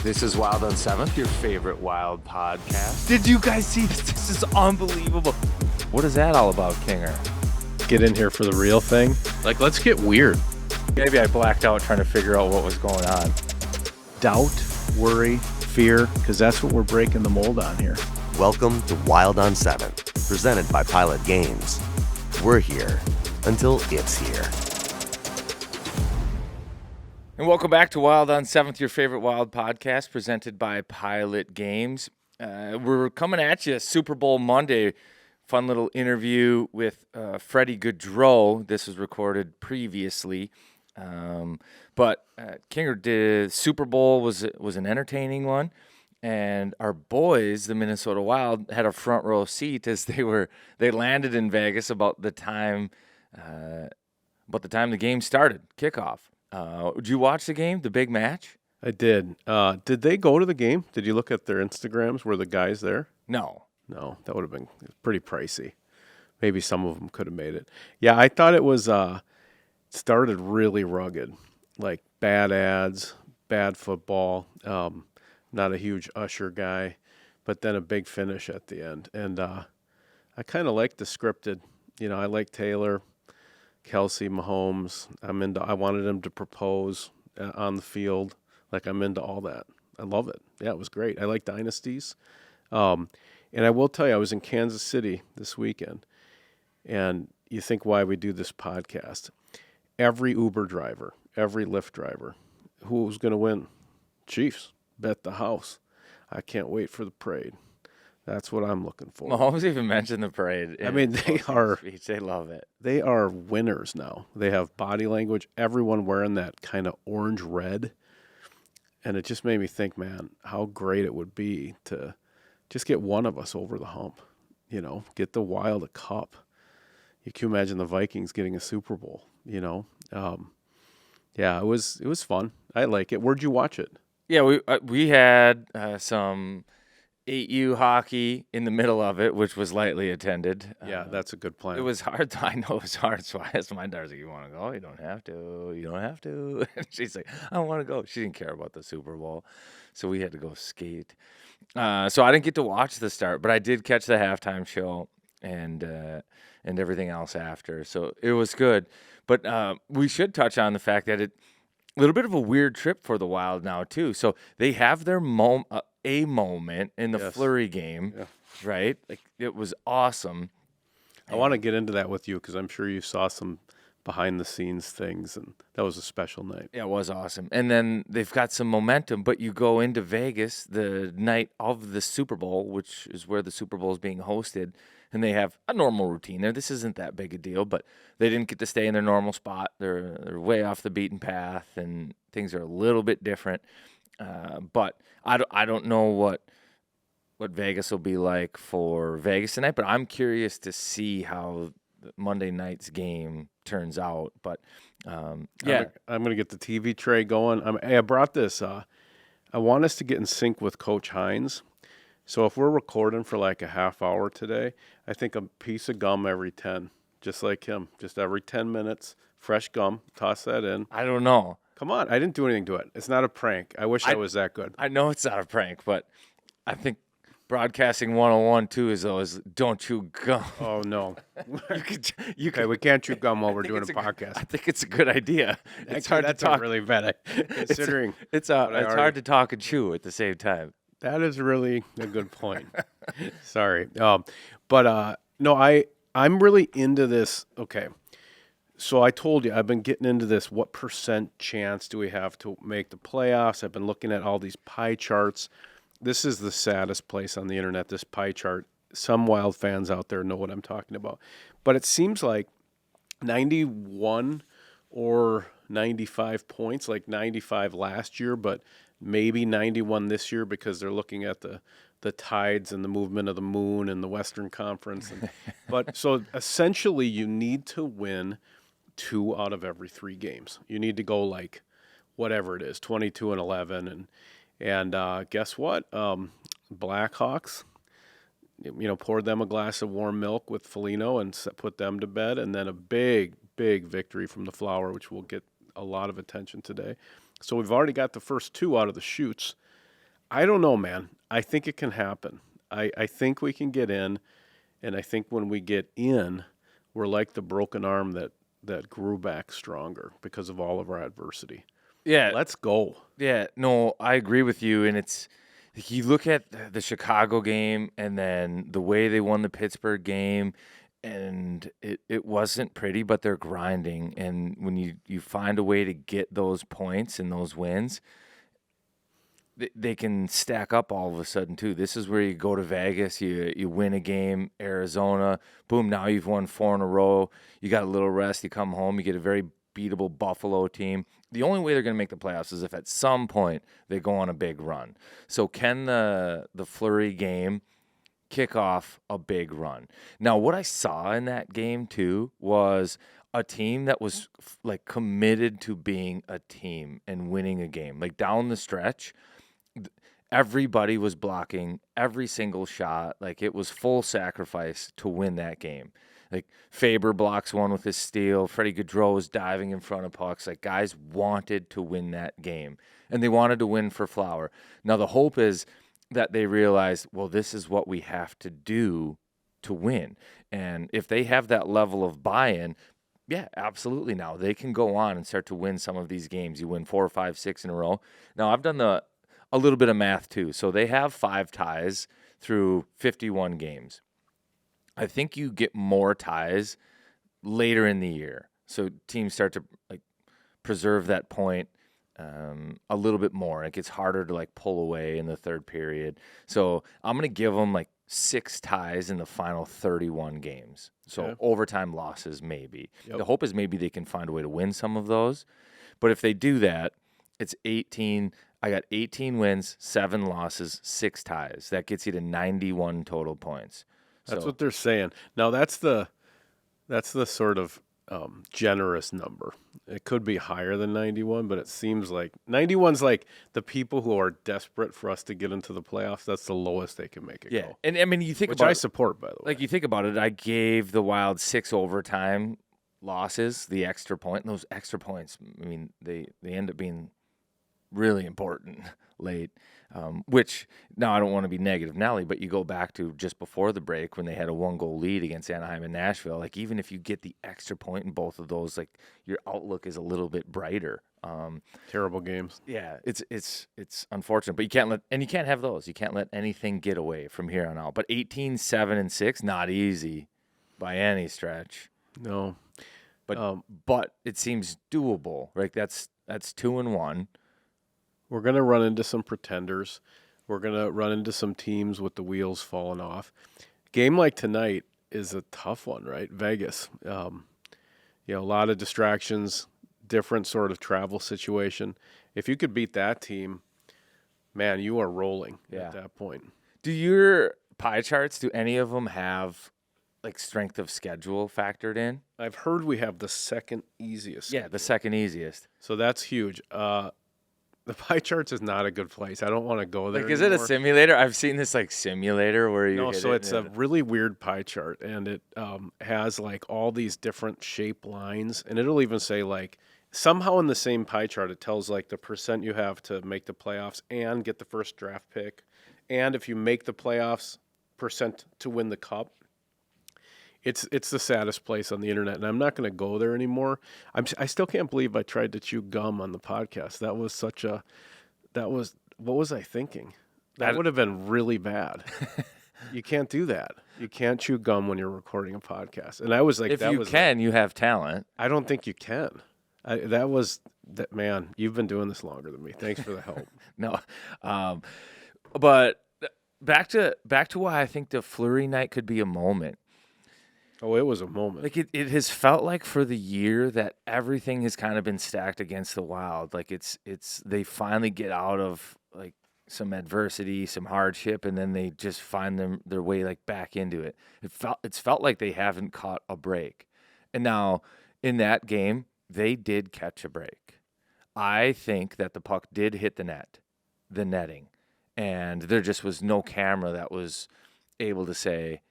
This is Wild on 7th, your favorite Wild podcast. Did you guys see this? This is unbelievable. What is that all about, Kinger? Get in here for the real thing. Like, let's get weird. Maybe I blacked out trying to figure out what was going on. Doubt, worry, fear, because that's what we're breaking the mold on here. Welcome to Wild on 7th, presented by Pilot Games. We're here until it's here. And welcome back to Wild on 7th, your favorite Wild podcast, presented by Pilot Games. We're coming at you Super Bowl Monday. Fun little interview with Freddy Gaudreau. This was recorded previously. But Kinger, did Super Bowl was an entertaining one. And our boys, the Minnesota Wild, had a front row seat as they landed in Vegas about the time the game started, kickoff. Did you watch the game, the big match? I did. Did they go to the game? Did you look at their Instagrams? Were the guys there? No, that would have been pretty pricey. Maybe some of them could have made it. Yeah, I thought it was started really rugged, like bad ads, bad football. Not a huge Usher guy, but then a big finish at the end. And I kind of like the scripted. You know, I like Taylor, Kelsey, Mahomes. I wanted him to propose on the field. Like, I'm into all that. I love it. Yeah, it was great. I like dynasties. And I will tell you, I was in Kansas City this weekend, and you think why we do this podcast. Every Uber driver, every Lyft driver, who's going to win? Chiefs. Bet the house. I can't wait for the parade. That's what I'm looking for. Mahomes even mentioned the parade. I mean, they love it. They are winners now. They have body language. Everyone wearing that kind of orange red. And it just made me think, man, how great it would be to just get one of us over the hump. You know, get the Wild a cup. You can imagine the Vikings getting a Super Bowl, you know. Yeah, it was fun. I like it. Where'd you watch it? Yeah, we had some 8U hockey in the middle of it, which was lightly attended. Yeah, that's a good plan. It was hard. I know it was hard. So I asked my daughter, like, you want to go? You don't have to. You don't have to. And she's like, I don't want to go. She didn't care about the Super Bowl. So we had to go skate. So I didn't get to watch the start, but I did catch the halftime show and everything else after. So it was good. But we should touch on the fact that a little bit of a weird trip for the Wild now, too. So they have their moment in the Fleury game, right? Like, it was awesome. I want to get into that with you because I'm sure you saw some behind-the-scenes things, and that was a special night. Yeah, it was awesome. And then they've got some momentum, but you go into Vegas the night of the Super Bowl, which is where the Super Bowl is being hosted, and they have a normal routine there. This isn't that big a deal, but they didn't get to stay in their normal spot. They're way off the beaten path, and things are a little bit different. But I don't know what Vegas will be like for Vegas tonight, but I'm curious to see how Monday night's game turns out. But yeah, I'm going to get the TV tray going. I brought this. I want us to get in sync with Coach Hines. So if we're recording for like a half hour today, I think a piece of gum every 10, just like him, just every 10 minutes, fresh gum, toss that in. I don't know. Come on, I didn't do anything to it. It's not a prank. I wish I was that good. I know it's not a prank, but I think broadcasting 101 too is don't chew gum. Oh no, okay, we can't chew gum while we're doing a podcast. I think it's a good idea. It's hard that's to talk. Really bad. Considering it's hard to talk and chew at the same time. That is really a good point. Sorry, no, I'm really into this. Okay. So I told you, I've been getting into this, what % chance do we have to make the playoffs? I've been looking at all these pie charts. This is the saddest place on the internet, this pie chart. Some Wild fans out there know what I'm talking about. But it seems like 91 or 95 points, like 95 last year, but maybe 91 this year because they're looking at the tides and the movement of the moon and the Western Conference. But so essentially you need to win 2 out of every 3 games. You need to go like whatever it is, 22-11, and guess what? Blackhawks, poured them a glass of warm milk with Foligno and put them to bed, and then a big victory from the Flower, which will get a lot of attention today. So we've already got the first 2 out of the shoots. I don't know, man. I think it can happen. I think we can get in, and I think when we get in, we're like the broken arm that grew back stronger because of all of our adversity. Yeah. Let's go. Yeah, no, I agree with you. And it's, you look at the Chicago game and then the way they won the Pittsburgh game, and it wasn't pretty, but they're grinding. And when you find a way to get those points and those wins, they can stack up all of a sudden too. This is where you go to Vegas, you win a game, Arizona, boom, now you've won 4 in a row. You got a little rest, you come home, you get a very beatable Buffalo team. The only way they're going to make the playoffs is if at some point they go on a big run. So can the Fleury game kick off a big run? Now, what I saw in that game too was a team that was like committed to being a team and winning a game. Like down the stretch, everybody was blocking every single shot. Like it was full sacrifice to win that game. Like Faber blocks one with his steal. Freddy Gaudreau was diving in front of pucks. Like guys wanted to win that game, and they wanted to win for Flower. Now the hope is that they realize, well, this is what we have to do to win. And if they have that level of buy-in, yeah, absolutely. Now they can go on and start to win some of these games. You win 4, 5, 6 in a row. Now I've done a little bit of math too. So they have 5 ties through 51 games. I think you get more ties later in the year. So teams start to like preserve that point a little bit more. It gets harder to like pull away in the third period. So I'm going to give them like 6 ties in the final 31 games. So overtime losses maybe. Yep. The hope is maybe they can find a way to win some of those. But if they do that, it's 18. I got 18 wins, 7 losses, 6 ties. That gets you to 91 total points. That's what they're saying. Now that's the sort of generous number. It could be higher than 91, but it seems like 91's like the people who are desperate for us to get into the playoffs. That's the lowest they can make it go. And I mean, you think which about I support, by the way. Like you think about it, I gave the Wild 6 overtime losses, the extra point, and those extra points, I mean, they end up being really important late, which now I don't want to be negative Nelly, but you go back to just before the break when they had a 1-goal lead against Anaheim and Nashville. Like even if you get the extra point in both of those, like your outlook is a little bit brighter. Terrible games. Yeah, it's unfortunate, but you can't have those. You can't let anything get away from here on out. But 18, 7, and 6, not easy by any stretch. No, but it seems doable. Right? That's 2-1. We're going to run into some pretenders. We're going to run into some teams with the wheels falling off. Game like tonight is a tough one, right? Vegas. A lot of distractions, different sort of travel situation. If you could beat that team, man, you are rolling at that point. Do your pie charts, do any of them have like strength of schedule factored in? I've heard we have the second easiest. Yeah, the second easiest. So that's huge. The pie charts is not a good place. I don't want to go there. Like, is it a simulator? I've seen this like simulator where you. No, so it's a really weird pie chart, and it has like all these different shape lines, and it'll even say like somehow in the same pie chart it tells like the percent you have to make the playoffs and get the first draft pick, and if you make the playoffs, percent to win the cup. It's the saddest place on the internet, and I'm not going to go there anymore. I still can't believe I tried to chew gum on the podcast. What was I thinking? That would have been really bad. You can't do that. You can't chew gum when you're recording a podcast. And I was like, you have talent. I don't think you can. Man, you've been doing this longer than me. Thanks for the help. No, but back to why I think the Fleury night could be a moment. Oh, it was a moment. Like it has felt like for the year that everything has kind of been stacked against the Wild. Like they finally get out of like some adversity, some hardship, and then they just find their way like back into it. It's felt like they haven't caught a break. And now in that game, they did catch a break. I think that the puck did hit the netting, and there just was no camera that was able to say,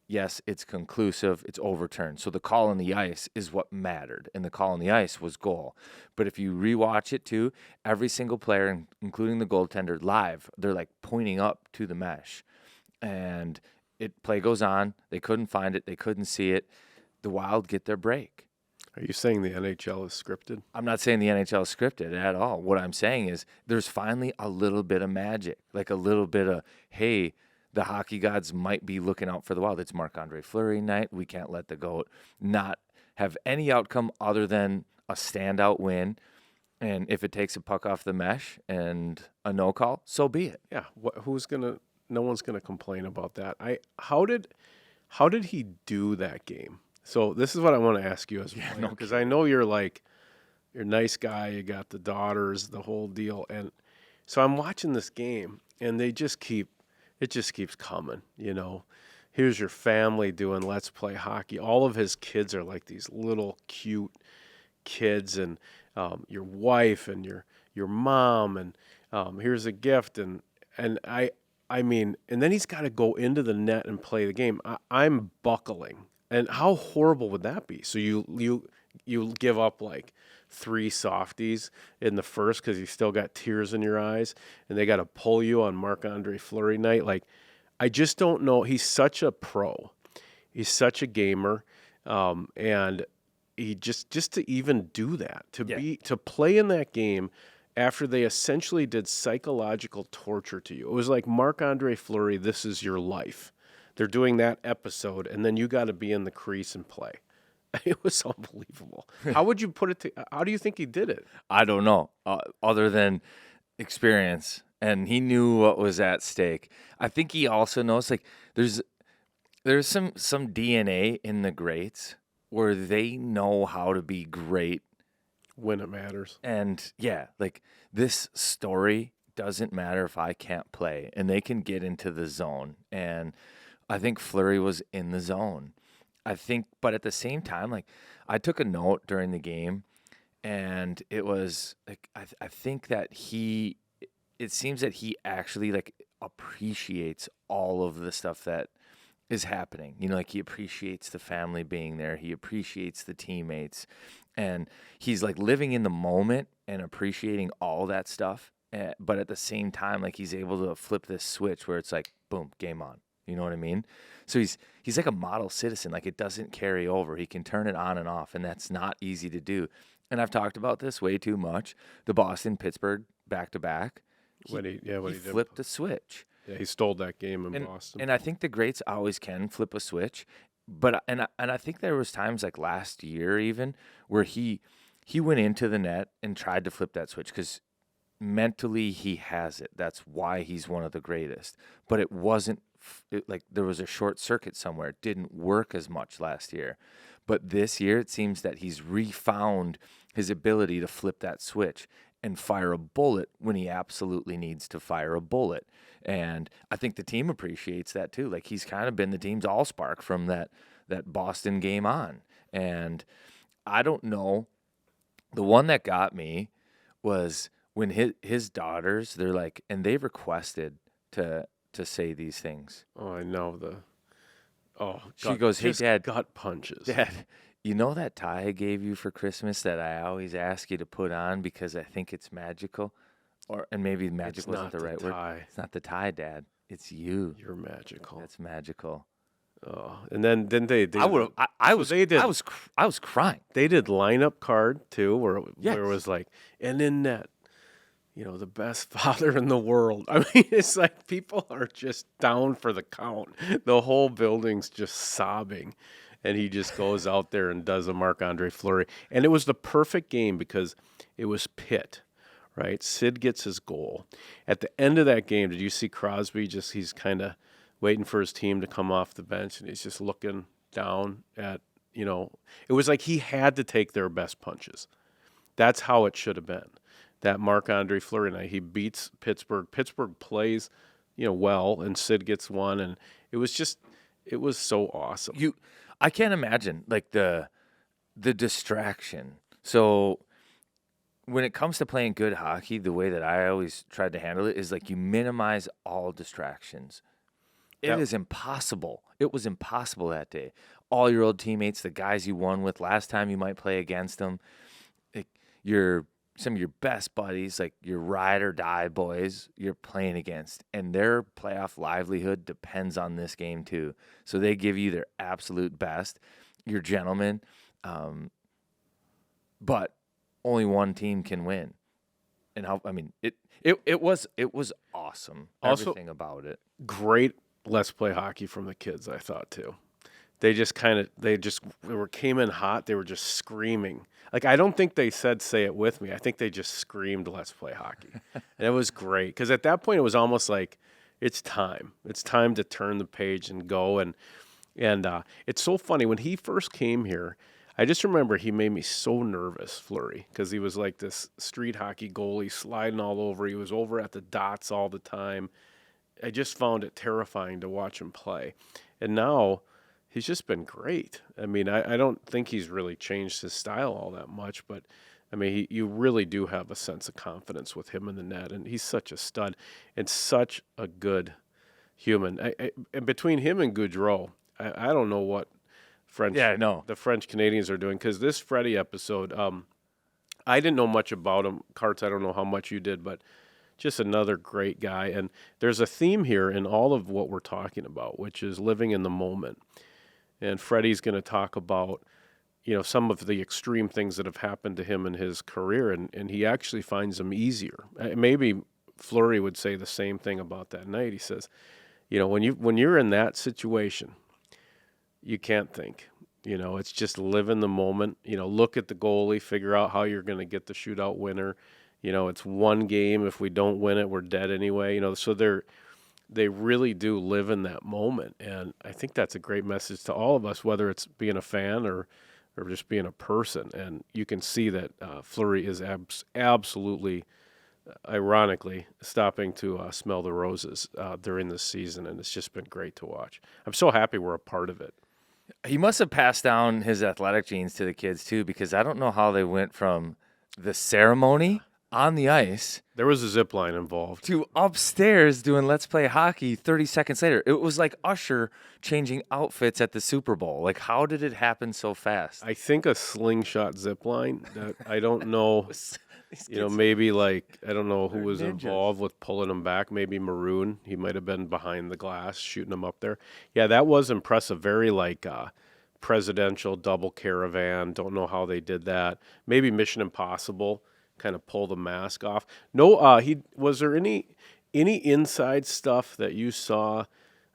yes, it's conclusive, it's overturned. So the call on the ice is what mattered, and the call on the ice was goal. But if you rewatch it too, every single player, including the goaltender, live, they're like pointing up to the mesh, and play goes on. They couldn't find it, they couldn't see it. The Wild get their break. Are you saying the NHL is scripted? I'm not saying the NHL is scripted at all. What I'm saying is there's finally a little bit of magic, like a little bit of, hey, the hockey gods might be looking out for the Wild. It's Marc-Andre Fleury night. We can't let the GOAT not have any outcome other than a standout win. And if it takes a puck off the mesh and a no call, so be it. Yeah. No one's gonna complain about that. How did he do that game? So this is what I want to ask you as well, because I know you're a nice guy. You got the daughters, the whole deal, and so I'm watching this game, and it just keeps coming. Here's your family doing Let's Play Hockey. All of his kids are like these little cute kids, and your wife and your mom, and here's a gift, and I mean, and then he's got to go into the net and play the game. I'm buckling. And how horrible would that be? So you give up like 3 softies in the first because you still got tears in your eyes, and they got to pull you on Marc-Andre Fleury night. Like, I just don't know. He's such a pro. He's such a gamer, and he just to even do that, to play in that game after they essentially did psychological torture to you. It was like Marc-Andre Fleury, this is your life. They're doing that episode, and then you got to be in the crease and play. It was unbelievable. How would you put it? How do you think he did it? I don't know, other than experience, and he knew what was at stake. I think he also knows, like, there's some DNA in the greats where they know how to be great when it matters. And yeah, like, this story doesn't matter if I can't play, and they can get into the zone. And I think Fleury was in the zone. But at the same time, like, I took a note during the game, and it was like, I think that it seems that he actually, like, appreciates all of the stuff that is happening. Like, he appreciates the family being there. He appreciates the teammates, and he's like living in the moment and appreciating all that stuff. But at the same time, like, he's able to flip this switch where it's like, boom, game on. You know what I mean? So he's like a model citizen. Like, it doesn't carry over. He can turn it on and off, and that's not easy to do. And I've talked about this way too much. The Boston-Pittsburgh back-to-back. He flipped a switch. Yeah, he stole that game in Boston. And I think the greats always can flip a switch. But I think there was times, like last year even, where he went into the net and tried to flip that switch because mentally he has it. That's why he's one of the greatest. But it wasn't like there was a short circuit somewhere. It didn't work as much last year. But this year it seems that he's refound his ability to flip that switch and fire a bullet when he absolutely needs to fire a bullet. And I think the team appreciates that too. Like, he's kind of been the team's allspark from that Boston game on. And I don't know. The one that got me was when his daughters, they're like, and they requested to say these things. Oh, I know she goes, "Hey, Dad, gut punches. Dad, you know that tie I gave you for Christmas that I always ask you to put on because I think it's magical?" And maybe magical isn't the right word. It's not the tie, Dad. It's you. You're magical. That's magical. Oh, and then they I was crying. They did lineup card too, where it was like, and in net, the best father in the world. I mean, it's like people are just down for the count. The whole building's just sobbing, and he just goes out there and does a Marc-Andre Fleury. And it was the perfect game because it was Pitt, right? Sid gets his goal. At the end of that game, did you see Crosby? He's kind of waiting for his team to come off the bench, and he's just looking down at, it was like he had to take their best punches. That's how it should have been. That Marc-Andre Fleury night, he beats Pittsburgh. Pittsburgh plays, well, and Sid gets one, and it was so awesome. I can't imagine, like, the distraction. So when it comes to playing good hockey, the way that I always tried to handle it is, like, you minimize all distractions. It is impossible. It was impossible that day. All your old teammates, the guys you won with last time you might play against them, like some of your best buddies, like your ride or die boys you're playing against, and their playoff livelihood depends on this game too. So they give you their absolute best. You're gentlemen, but only one team can win. And it was awesome. Also, everything about it. Great Let's Play hockey from the kids, I thought too. They came in hot. They were just screaming. Like, I don't think they said, say it with me. I think they just screamed, let's play hockey. And it was great. Because at that point, it was almost like, it's time. It's time to turn the page and go. And it's so funny. When he first came here, I just remember he made me so nervous, Fleury, because he was like this street hockey goalie sliding all over. He was over at the dots all the time. I just found it terrifying to watch him play. And now he's just been great. I mean, I don't think he's really changed his style all that much, but I mean, you really do have a sense of confidence with him in the net, and he's such a stud and such a good human. And between him and Gaudreau, I don't know what the French Canadians are doing, because this Freddy episode, I didn't know much about him. Karts, I don't know how much you did, but just another great guy. And there's a theme here in all of what we're talking about, which is living in the moment. And Freddy's going to talk about, some of the extreme things that have happened to him in his career, and he actually finds them easier. Maybe Fleury would say the same thing about that night. He says, when you're in that situation, you can't think. It's just live in the moment. Look at the goalie, figure out how you're going to get the shootout winner. It's one game. If we don't win it, we're dead anyway. So they really do live in that moment. And I think that's a great message to all of us, whether it's being a fan or just being a person. And you can see that Fleury is absolutely, ironically, stopping to smell the roses during this season. And it's just been great to watch. I'm so happy we're a part of it. He must have passed down his athletic genes to the kids, too, because I don't know how they went from the ceremony on the ice. There was a zip line involved. To upstairs doing Let's Play Hockey 30 seconds later. It was like Usher changing outfits at the Super Bowl. Like, how did it happen so fast? I think a slingshot zip line. That I don't know. Maybe I don't know who was involved with pulling him back. Maybe Maroon. He might have been behind the glass shooting him up there. Yeah, that was impressive. Very presidential double caravan. Don't know how they did that. Maybe Mission Impossible. Kind of pull the mask off. No, was there any inside stuff that you saw?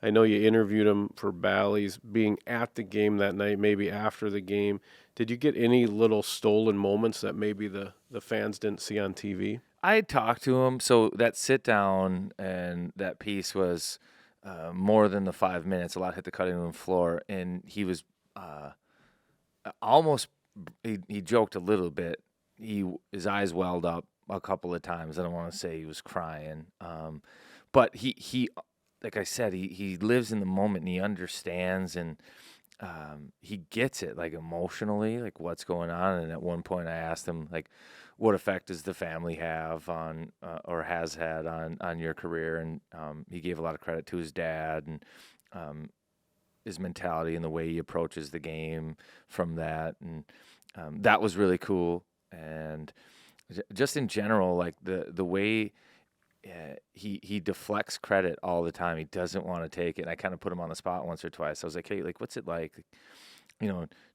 I know you interviewed him for Bally's, being at the game that night, maybe after the game. Did you get any little stolen moments that maybe the fans didn't see on TV? I talked to him, so that sit down and that piece was more than the 5 minutes. A lot hit the cutting room floor, and he was almost. He joked a little bit. His eyes welled up a couple of times. I don't want to say he was crying, but he like I said, he lives in the moment and he understands, and he gets it, like, emotionally, like what's going on. And at one point I asked him, like, what effect does the family have on or has had on your career? And he gave a lot of credit to his dad and his mentality and the way he approaches the game from that. And that was really cool. And just in general, like the way he deflects credit all the time. He doesn't want to take it. And I kind of put him on the spot once or twice. I was like, hey, like, what's it like?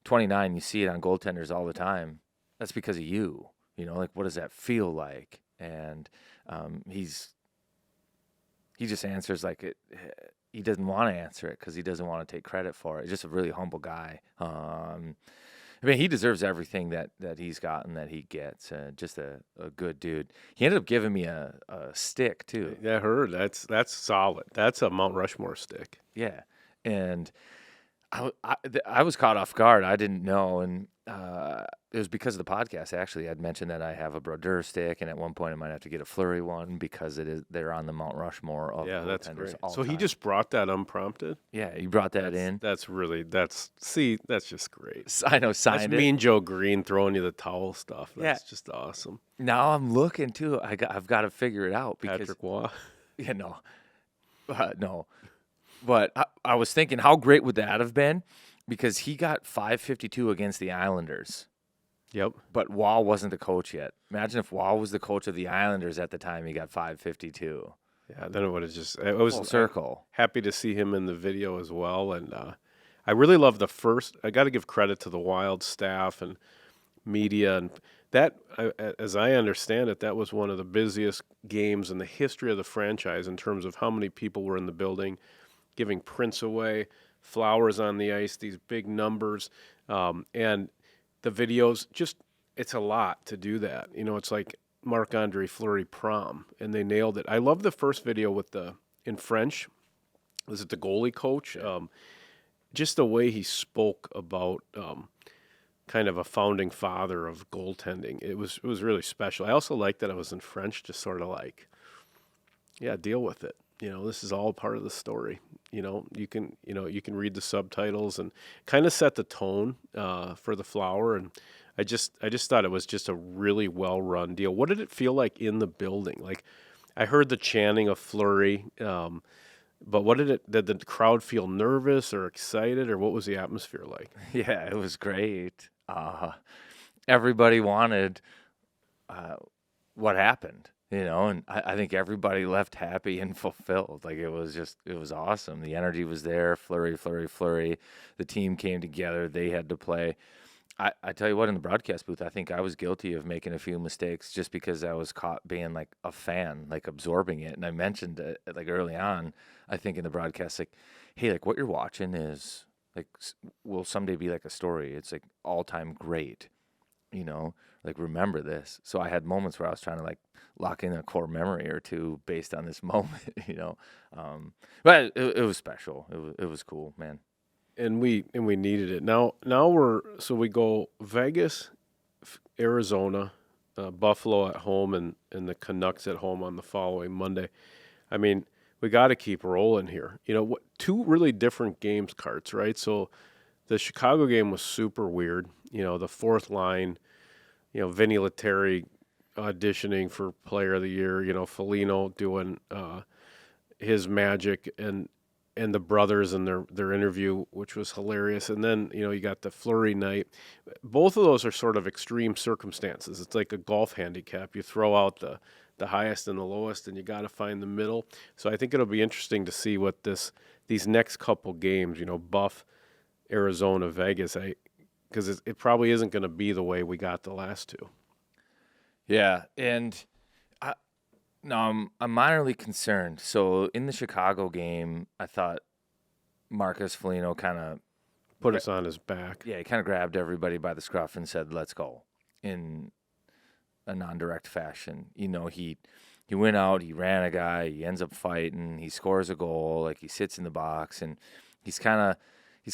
29, you see it on goaltenders all the time. That's because of you. Like, what does that feel like? And he just answers like it. He doesn't want to answer it because he doesn't want to take credit for it. He's just a really humble guy. He deserves everything that he's gotten, that he gets. Just a good dude. He ended up giving me a stick, too. Yeah, I heard. That's solid. That's a Mount Rushmore stick. Yeah. And I was caught off guard. I didn't know. And it was because of the podcast, actually. I'd mentioned that I have a Brodeur stick, and at one point I might have to get a Fleury one because they're on the Mount Rushmore of that's great. So time. He just brought that unprompted? Yeah, he brought that in. That's just great. I know, signed that's it. Mean Joe Green throwing you the towel stuff. That's just awesome. Now I'm looking, too. I've got to figure it out. Because, Patrick Waugh? Yeah, no. No. But I was thinking, how great would that have been? Because he got 552 against the Islanders. Yep. But Wall wasn't the coach yet. Imagine if Wall was the coach of the Islanders at the time he got 552. Yeah, then it would have just. It was Full circle. Happy to see him in the video as well, and I really love the first. I got to give credit to the Wild staff and media, and that, as I understand it, that was one of the busiest games in the history of the franchise in terms of how many people were in the building, giving prints away, flowers on the ice, these big numbers, and the videos. Just it's a lot to do that. It's like Marc-Andre Fleury prom, and they nailed it. I love the first video in French. Was it the goalie coach? Just the way he spoke about kind of a founding father of goaltending. It was really special. I also liked that it was in French, just sort of like, yeah, deal with it. This is all part of the story. You can read the subtitles and kind of set the tone for the flower. And I just thought it was just a really well run deal. What did it feel like in the building? Like, I heard the chanting of Fleury, but did the crowd feel nervous or excited, or what was the atmosphere like? Yeah, it was great. Everybody wanted what happened, and I think everybody left happy and fulfilled. Like, it was awesome. The energy was there. Fleury. The team came together. They had to play. I tell you what, in the broadcast booth, I think I was guilty of making a few mistakes just because I was caught being like a fan, like absorbing it. And I mentioned it like early on, I think in the broadcast, like, hey, like what you're watching is like will someday be like a story. It's like all time great, like remember this. So I had moments where I was trying to like lock in a core memory or two based on this moment, but it was special. It was cool, man. And we needed it. Now we go Vegas, Arizona, Buffalo at home, and the Canucks at home on the following Monday. I mean, we got to keep rolling here. Two really different games cards, right? So the Chicago game was super weird. The fourth line, Vinny Lettieri auditioning for Player of the Year. Foligno doing his magic, and the brothers and their interview, which was hilarious. And then, you got the Fleury night. Both of those are sort of extreme circumstances. It's like a golf handicap. You throw out the highest and the lowest, and you got to find the middle. So I think it'll be interesting to see what these next couple games, Buff, Arizona, Vegas, because it probably isn't going to be the way we got the last two. Yeah, and I'm minorly concerned. So in the Chicago game, I thought Marcus Foligno kind of put us on his back. Yeah, he kind of grabbed everybody by the scruff and said, "Let's go," in a non-direct fashion. He went out, he ran a guy, he ends up fighting, he scores a goal, like he sits in the box, and he's kind of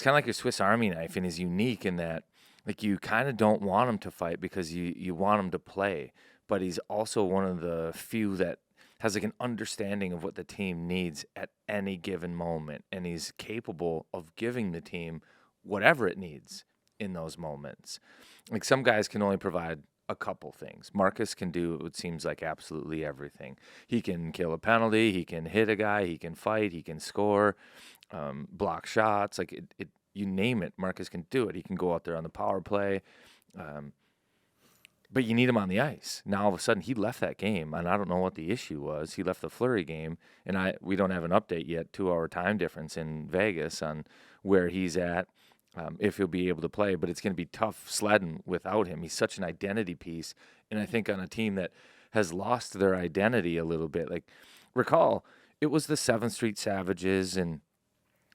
like your Swiss Army knife, and he's unique in that, like, you kind of don't want him to fight because you want him to play. But he's also one of the few that has like an understanding of what the team needs at any given moment, and he's capable of giving the team whatever it needs in those moments. Like, some guys can only provide a couple things. Marcus can do, it seems like, absolutely everything. He can kill a penalty, he can hit a guy, he can fight, he can score, block shots, like it you name it, Marcus can do it. He can go out there on the power play. But you need him on the ice. Now, all of a sudden, he left that game, and I don't know what the issue was. He left the Fleury game, and we don't have an update yet, 2-hour time difference in Vegas on where he's at, if he'll be able to play. But it's going to be tough sledding without him. He's such an identity piece, and I think on a team that has lost their identity a little bit. Like, recall, it was the 7th Street Savages and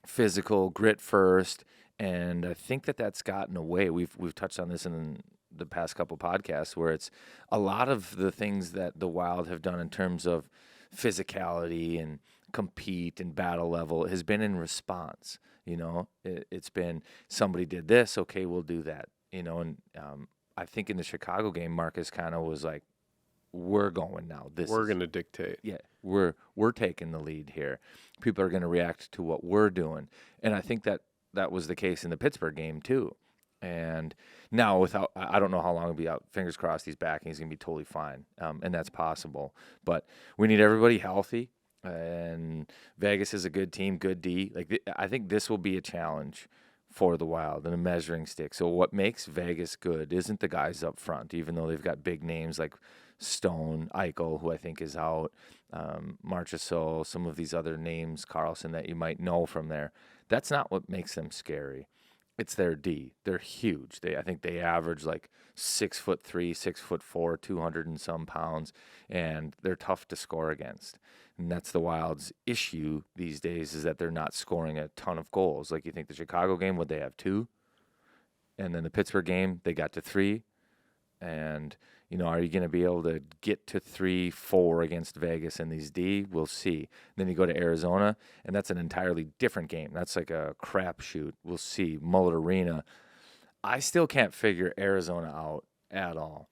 physical, grit first, and I think that's gotten away. We've touched on this in the past couple podcasts, where it's a lot of the things that the Wild have done in terms of physicality and compete and battle level has been in response. It's been somebody did this, okay, we'll do that. And I think in the Chicago game, Marcus kind of was like, we're going now. We're going to dictate. Yeah, we're taking the lead here. People are going to react to what we're doing, and I think that was the case in the Pittsburgh game too. And now I don't know how long he'll be out. Fingers crossed he's back and he's going to be totally fine. And that's possible. But we need everybody healthy. and Vegas is a good team, good D. I think this will be a challenge for the Wild and a measuring stick. So what makes Vegas good isn't the guys up front, even though they've got big names like Stone, Eichel, who I think is out, Marchessault, some of these other names, Carlson, that you might know from there. That's not what makes them scary. It's their D. They're huge. I think they average like 6'3", 6'4", 200 and some pounds, and they're tough to score against. And that's the Wild's issue these days, is that they're not scoring a ton of goals. Like, you think the Chicago game, would they have 2? And then the Pittsburgh game, they got to 3. And, are you going to be able to get to 3, 4 against Vegas in these D? We'll see. Then you go to Arizona, and that's an entirely different game. That's like a crapshoot. We'll see. Mullet Arena. I still can't figure Arizona out at all.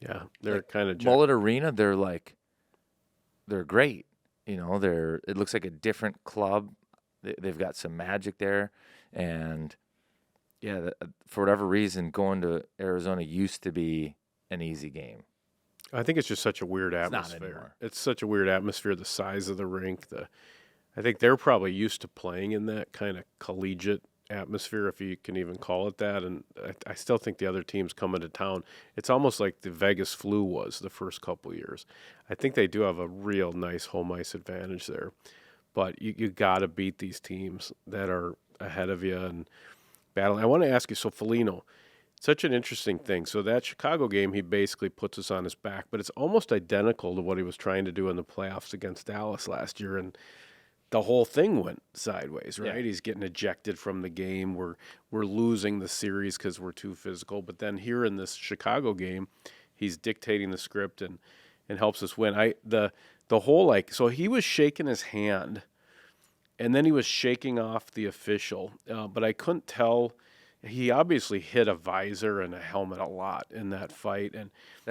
Yeah, they're kind of Mullet Arena. They're great. It looks like a different club. They've got some magic there, and for whatever reason, going to Arizona used to be an easy game. I think it's just such a weird It's not atmosphere. anymore. It's such a weird atmosphere. The size of the rink. I think they're probably used to playing in that kind of collegiate atmosphere, if you can even call it that. And I still think the other teams coming to town, it's almost like the Vegas flu was the first couple years. I think they do have a real nice home ice advantage there. But you got to beat these teams that are ahead of you and battling. I want to ask you, so Foligno, such an interesting thing. So that Chicago game, he basically puts us on his back, but it's almost identical to what he was trying to do in the playoffs against Dallas last year. And the whole thing went sideways, right? Yeah. He's getting ejected from the game. We're losing the series because we're too physical. But then here in this Chicago game, he's dictating the script and helps us win. The whole, so he was shaking his hand, and then he was shaking off the official, but I couldn't tell. He obviously hit a visor and a helmet a lot in that fight, and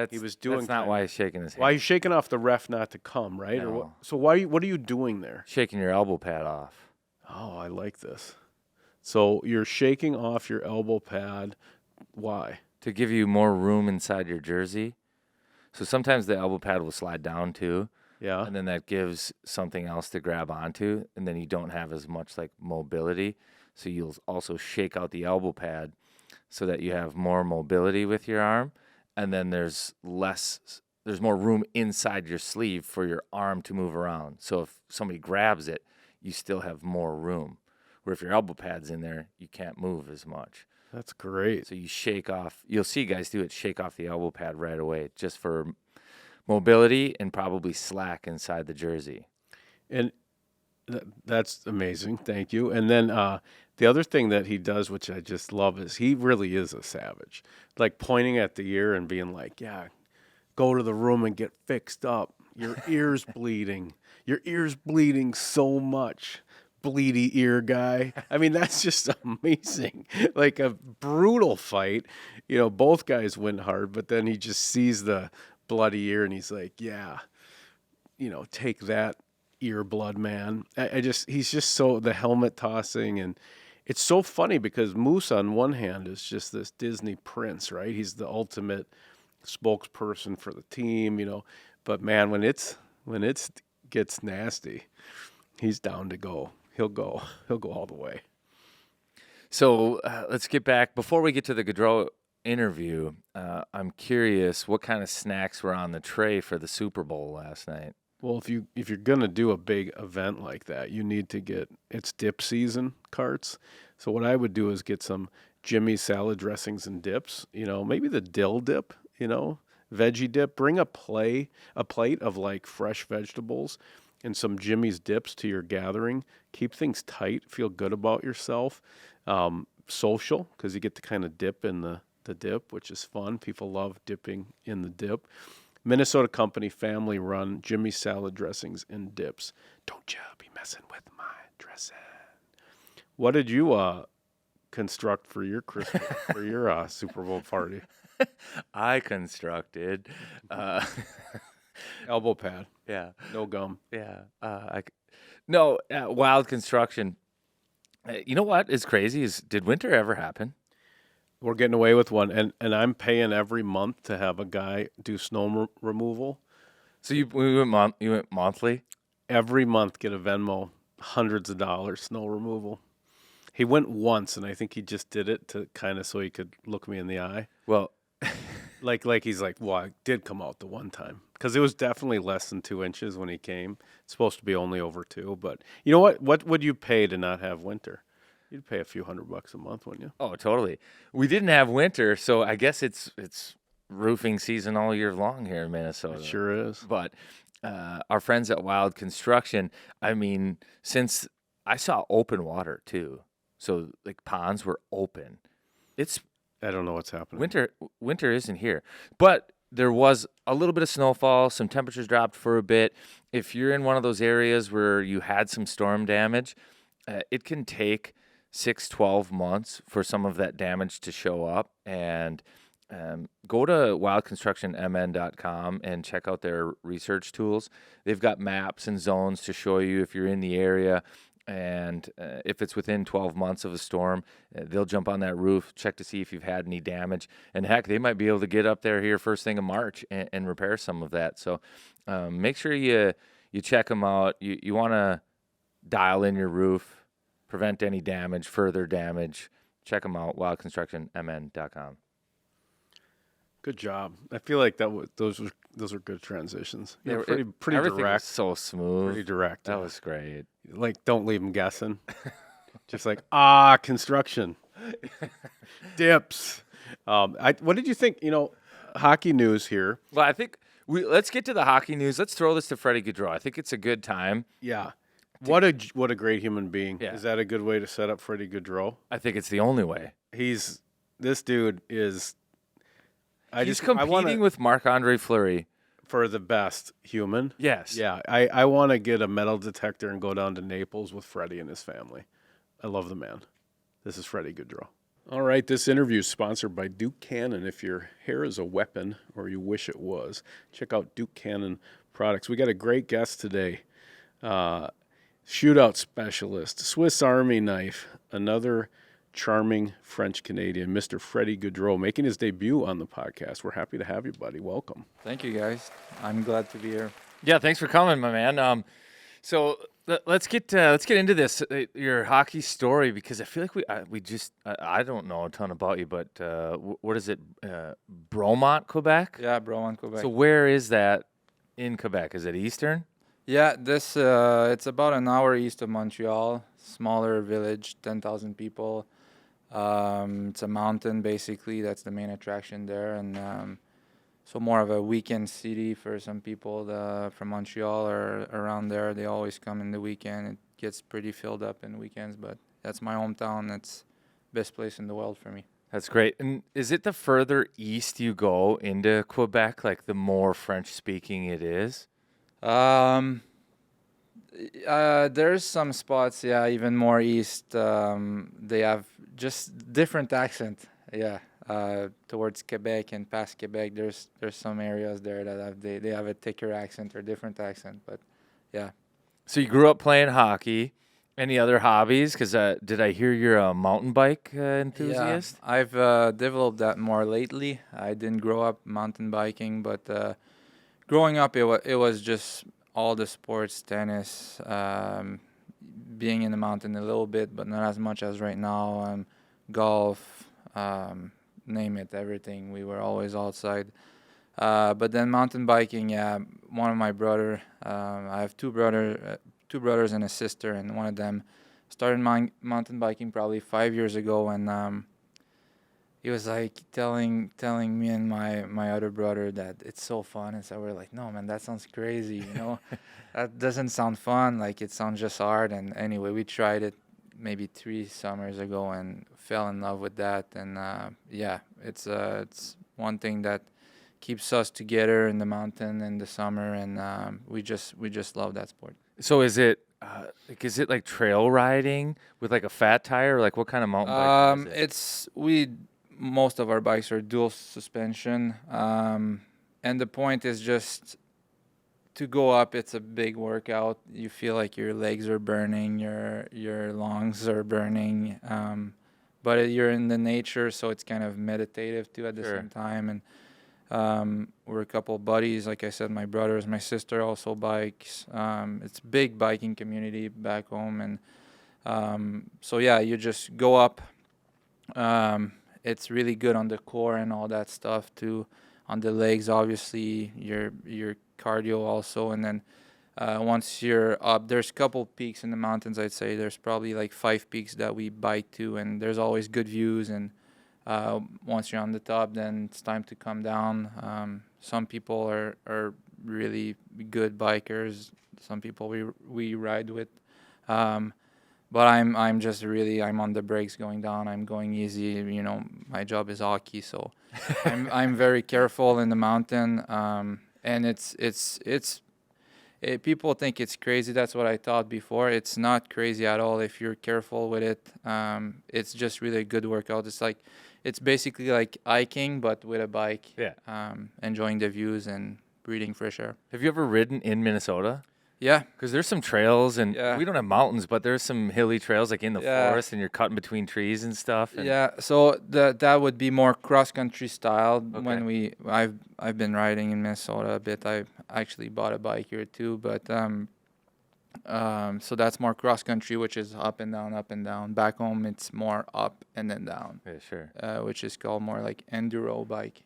he was doing. That's not why he's shaking his hand. Why he's shaking off the ref not to come, right? No. Or what? So what are you doing there? Shaking your elbow pad off. Oh, I like this. So you're shaking off your elbow pad. Why? To give you more room inside your jersey. So sometimes the elbow pad will slide down too. Yeah. And then that gives something else to grab onto, and then you don't have as much mobility. So you'll also shake out the elbow pad so that you have more mobility with your arm, and then there's more room inside your sleeve for your arm to move around. So if somebody grabs it, you still have more room. Where if your elbow pad's in there, you can't move as much. That's great. So you shake off. You'll see guys do it, shake off the elbow pad right away, just for mobility and probably slack inside the jersey. And that's amazing. Thank you. And then the other thing that he does, which I just love, is he really is a savage. Like pointing at the ear and being like, yeah, go to the room and get fixed up. Your ear's bleeding. Your ear's bleeding so much. Bleedy ear guy. I mean, that's just amazing. Like a brutal fight. Both guys win hard, but then he just sees the bloody ear and he's like, yeah, take that, ear blood man. He's just so, the helmet tossing, and it's so funny because Moose on one hand is just this Disney prince, right? He's the ultimate spokesperson for the team, but man, when it gets nasty, he's down to go. He'll go all the way. So let's get back. Before we get to the Gaudreau interview, I'm curious what kind of snacks were on the tray for the Super Bowl last night. Well, if you're gonna do a big event like that, you need to get it's dip season carts. So what I would do is get some Jimmy's salad dressings and dips. Maybe the dill dip. Veggie dip. Bring a plate of fresh vegetables and some Jimmy's dips to your gathering. Keep things tight. Feel good about yourself. Social, because you get to kind of dip in the dip, which is fun. People love dipping in the dip. Minnesota company, family run, Jimmy's salad dressings and dips. Don't you be messing with my dressing. What did you construct for your Christmas, for your Super Bowl party? I constructed Elbow pad. yeah. No gum. Yeah. Wild construction. You know what is crazy is, did winter ever happen? We're getting away with one, and I'm paying every month to have a guy do snow removal. So you went monthly? every month get a Venmo, hundreds of dollars, snow removal. He went once, and I think he just did it to kind of so he could look me in the eye. Well, Like he's like, well, I did come out the one time because it was definitely less than 2 inches when he came. It's supposed to be only over 2, but you know what? What would you pay to not have winter? You'd pay a few $100 a month, wouldn't you? oh, totally. We didn't have winter, so I guess it's roofing season all year long here in Minnesota. It sure is. But our friends at Wild Construction, I mean, since I saw open water too, so like ponds were open. It's I don't know what's happening. winter isn't here, but there was a little bit of snowfall. Some temperatures dropped for a bit. If you're in one of those areas where you had some storm damage, it can take 6-12 months for some of that damage to show up. And go to wildconstructionmn.com and check out their research tools. They've got maps and zones to show you if you're in the area. And if it's within 12 months of a storm, they'll jump on that roof, check to see if you've had any damage. And heck, they might be able to get up there here first thing in March and repair some of that. So make sure you check them out. You want to dial in your roof, prevent any damage, further damage. Check them out, wildconstructionmn.com. Good job. I feel like those were good transitions. They They're were- pretty Everything was direct. so smooth. Pretty direct. That was great. Like, don't leave them guessing. Just like, construction. Dips. What did you think? Hockey news here. Well, I think let's get to the hockey news. Let's throw this to Freddy Gaudreau. I think it's a good time. Yeah. What a great human being. Yeah. Is that a good way to set up Freddy Gaudreau? I think it's the only way. This dude is. He's competing with Marc-Andre Fleury for the best human. Yes. Yeah. I want to get a metal detector and go down to Naples with Freddie and his family. I love the man. This is Freddy Gaudreau. All right, this interview is sponsored by Duke Cannon. If your hair is a weapon, or you wish it was, check out Duke Cannon products. We got a great guest today. Shootout specialist, Swiss Army knife, another charming French-Canadian, Mr. Freddy Gaudreau, making his debut on the podcast. We're happy to have you, buddy. Welcome. Thank you, guys. I'm glad to be here. Yeah, thanks for coming, my man. So let's get into this your hockey story, because I feel like we just I don't know a ton about you, but what is it, Bromont, Quebec? Yeah, Bromont, Quebec. So where is that in Quebec? Is it eastern? Yeah, this it's about an hour east of Montreal. Smaller village, 10,000 people. It's a mountain, basically. That's the main attraction there, and so more of a weekend city for some people from Montreal or around there. They always come in the weekend. It gets pretty filled up in weekends, but that's my hometown. That's best place in the world for me. That's great. And is it the further east you go into Quebec, like the more French speaking it is? There's some spots, yeah, even more east. They have just different accent, yeah. Towards Quebec and past Quebec, there's some areas there that they have a thicker accent or different accent, but yeah. So you grew up playing hockey. Any other hobbies? Because did I hear you're a mountain bike enthusiast? Yeah, I've developed that more lately. I didn't grow up mountain biking, but growing up it was just all the sports, tennis, being in the mountain a little bit, but not as much as right now. Golf, name it, everything. We were always outside. But then mountain biking, yeah, one of my brother, I have two brothers and a sister, and one of them started mountain biking probably 5 years ago, and he was like telling me and my other brother that it's so fun, and so we're like, no man, that sounds crazy, that doesn't sound fun, like it sounds just hard. And anyway, we tried it maybe 3 summers ago and fell in love with that, and yeah, it's one thing that keeps us together in the mountain in the summer, and we just love that sport. So is it like trail riding with like a fat tire? Like what kind of mountain bike is it? Most of our bikes are dual suspension, and the point is just to go up. It's a big workout. You feel like your legs are burning, your lungs are burning, but you're in the nature, so it's kind of meditative too at the Sure. same time. And We're a couple of buddies. Like I said, my brothers, my sister also bikes. It's a big biking community back home, and so yeah, you just go up. It's really good on the core and all that stuff too. On the legs, obviously, your cardio also, and then once you're up, there's a couple peaks in the mountains. I'd say there's probably like 5 peaks that we bike to, and there's always good views. And once you're on the top, then it's time to come down. Some people are really good bikers. Some people we ride with. But I'm just really, I'm on the brakes going down. I'm going easy. You know, my job is hockey, so I'm very careful in the mountain. And people think it's crazy. That's what I thought before. It's not crazy at all if you're careful with it. It's just really a good workout. It's basically like hiking, but with a bike. Yeah. Enjoying the views and breathing fresh air. Have you ever ridden in Minnesota? Yeah. Because there's some trails, and Yeah. we don't have mountains, but there's some hilly trails like in the Yeah. forest, and you're cutting between trees and stuff. And Yeah, so that would be more cross country style. Okay. When I've been riding in Minnesota a bit. I actually bought a bike here too, but so that's more cross country, which is up and down, up and down. Back home, it's more up and then down, Yeah, sure. which is called more like enduro bike.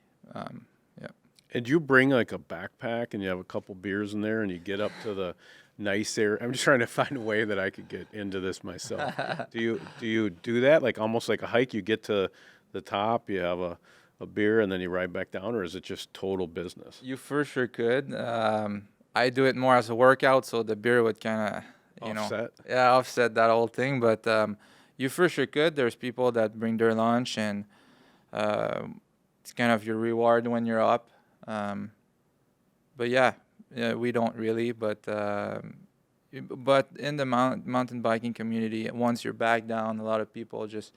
And you bring like a backpack and you have a couple beers in there and you get up to the nice area. I'm just trying to find a way that I could get into this myself. Do you do that? Like almost like a hike, you get to the top, you have a beer and then you ride back down, or is it just total business? You for sure could. I do it more as a workout, so the beer would kind of, Offset? offset that whole thing. But you for sure could. There's people that bring their lunch, and it's kind of your reward when you're up. But yeah, we don't really. But in the mountain biking community, once you're back down, a lot of people just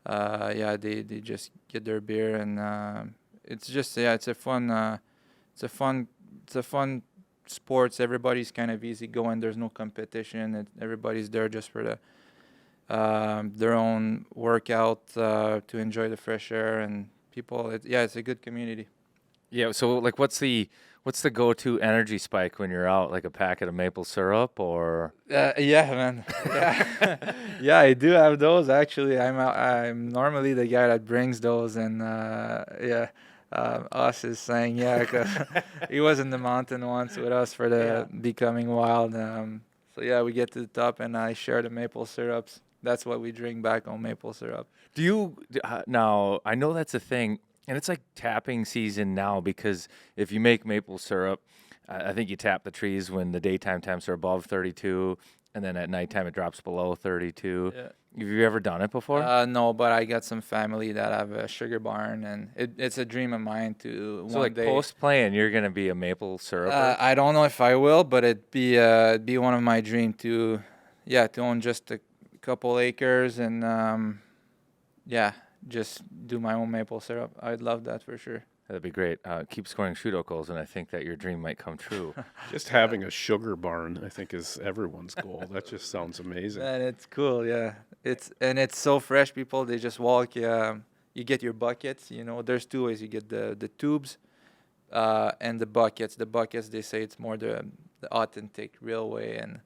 they just get their beer, and it's just it's a fun sports. Everybody's kind of easy going. There's no competition. Everybody's there just for their own workout to enjoy the fresh air, and people. It's a good community. Yeah. So, like, what's the go-to energy spike when you're out? Like a packet of maple syrup, or Yeah, man. Yeah, yeah, I do have those actually. I'm normally the guy that brings those, and us is saying 'cause he was in the mountain once with us for the Becoming Wild. So yeah, we get to the top, and I share the maple syrups. That's what we drink back on, maple syrup. do you now? I know that's a thing, and it's like tapping season now, because if you make maple syrup, I think you tap the trees when the daytime temps are above 32, and then at nighttime it drops below 32. Yeah. Have you ever done it before? No, but I got some family that have a sugar barn, and it's a dream of mine to So one like day. post playing, you're gonna be a maple syrup. I don't know if I will, but it'd be one of my dream to own just a couple acres and just do my own maple syrup. I'd love that for sure. That'd be great. Keep scoring shootout goals, and I think that your dream might come true. Just having a sugar barn, I think, is everyone's goal. That just sounds amazing. And it's cool, yeah. It's so fresh. People, they just walk. You get your buckets. There's 2 ways. You get the tubes, and the buckets. The buckets, they say it's more the authentic, real way. And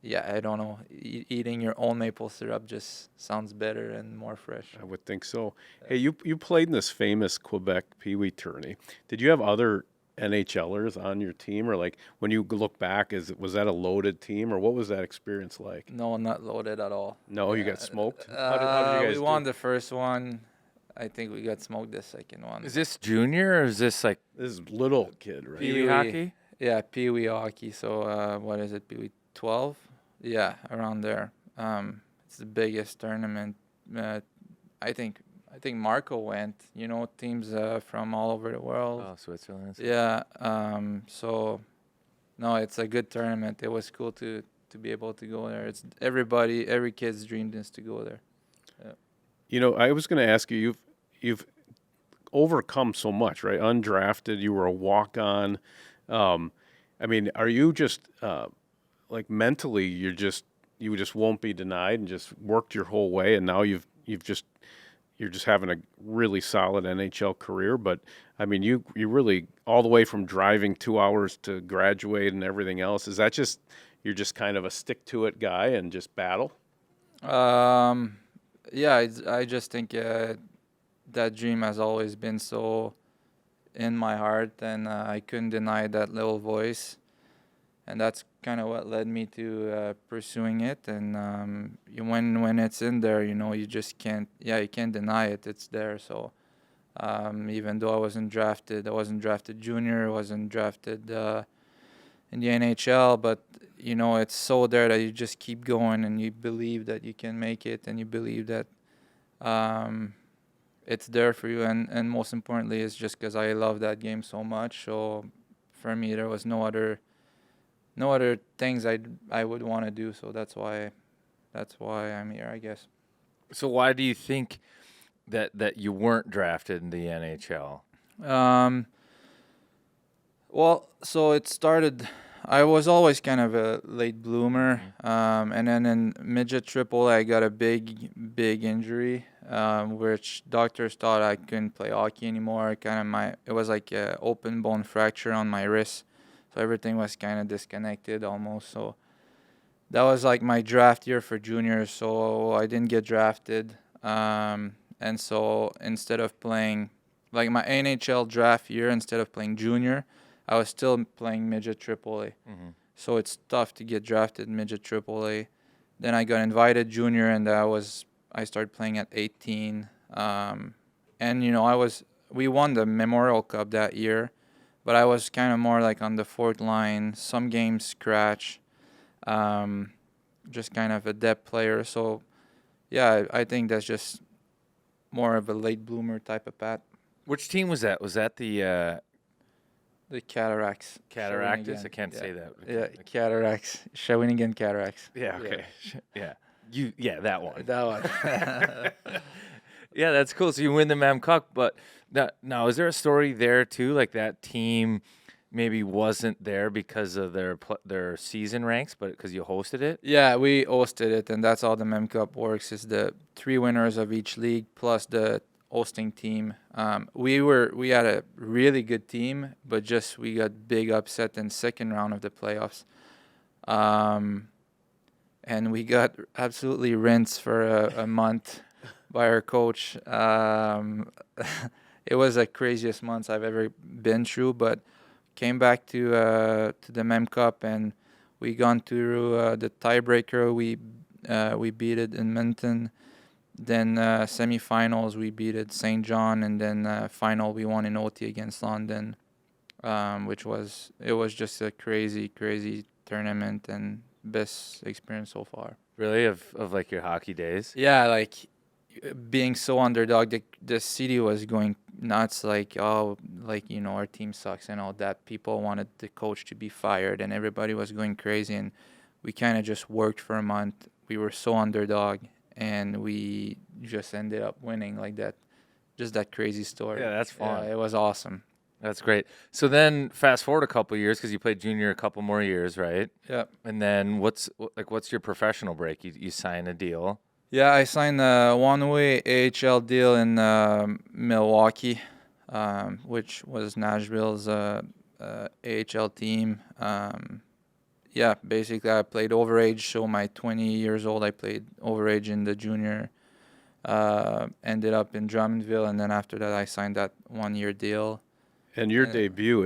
I don't know. Eating your own maple syrup just sounds better and more fresh. I would think so. Hey, you played in this famous Quebec Pee Wee tourney. Did you have other NHLers on your team, or like when you look back, was that a loaded team, or what was that experience like? No, not loaded at all. No, you got smoked. How did you guys we won do? the first one. I think we got smoked the second one. Is this junior, or is this like This is little kid, right? Pee Wee hockey? Yeah, Pee Wee hockey. So what is it? Pee Wee 12? Yeah, around there. It's the biggest tournament. I think Marco went. Teams from all over the world. Oh, Switzerland. Yeah. So, no, it's a good tournament. It was cool to be able to go there. It's every kid's dream is to go there. Yeah. I was going to ask you. You've overcome so much, right? Undrafted, you were a walk-on. I mean, are you just like mentally? You just won't be denied, and just worked your whole way, and now you've just you're just having a really solid NHL career. But I mean, you really all the way from driving 2 hours to graduate and everything else. Is that just you're just kind of a stick to it guy and just battle? Yeah, I just think that dream has always been so in my heart, and I couldn't deny that little voice, and that's kind of what led me to pursuing it. And when it's in there, you just can't. Yeah, you can't deny it. It's there. So even though I wasn't drafted junior, wasn't drafted in the NHL, but it's so there that you just keep going, and you believe that you can make it, and you believe that it's there for you, and most importantly, it's just because I love that game so much. So for me, there was no other things I would want to do. So that's why I'm here, I guess. So why do you think that you weren't drafted in the NHL? Well, so it started. I was always kind of a late bloomer, and then in midget triple, I got a big injury, which doctors thought I couldn't play hockey anymore. It was like an open bone fracture on my wrist, so everything was kind of disconnected almost. So that was like my draft year for juniors. So I didn't get drafted, and so instead of playing like my NHL draft year, instead of playing junior, I was still playing midget AAA. So it's tough to get drafted midget AAA. Then I got invited junior, and I started playing at 18. And we won the Memorial Cup that year, but I was kind of more like on the fourth line, some games scratch, just kind of a depth player. So yeah, I think that's just more of a late bloomer type of pat. Which team was that? Was that the Cataracts. Cataractus? I can't say that. Yeah, Cataracts. Shawinigan Cataracts. Yeah, okay. Yeah. That one. That one. Yeah, that's cool. So you win the Mem Cup, but now is there a story there too? Like that team maybe wasn't there because of their season ranks, but because you hosted it? Yeah, we hosted it, and that's how the Mem Cup works, is the 3 winners of each league plus the hosting team. We had a really good team, but just we got big upset in second round of the playoffs. And we got absolutely rinsed for a month by our coach. It was the craziest months I've ever been through, but came back to the Mem Cup, and we gone through the tiebreaker. We beat it in Edmonton. Then semifinals, we beat it St. John, and then final we won in OT against London, it was just a crazy tournament and best experience so far. Really, of like your hockey days? Yeah, like being so underdog, the city was going nuts. Like, oh, like our team sucks and all that. People wanted the coach to be fired, and everybody was going crazy. And we kind of just worked for a month. We were so underdog, and we just ended up winning like that. Just that crazy story. Yeah, that's fun. Yeah, it was awesome. That's great. So then fast forward a couple of years, because you played junior a couple more years, right? Yeah. And then what's your professional break? You sign a deal. Yeah, I signed a one-way AHL deal in Milwaukee, which was Nashville's AHL team. Yeah, basically I played overage. So my 20 years old, I played overage in the junior. Ended up in Drummondville, and then after that I signed that 1-year deal. And your debut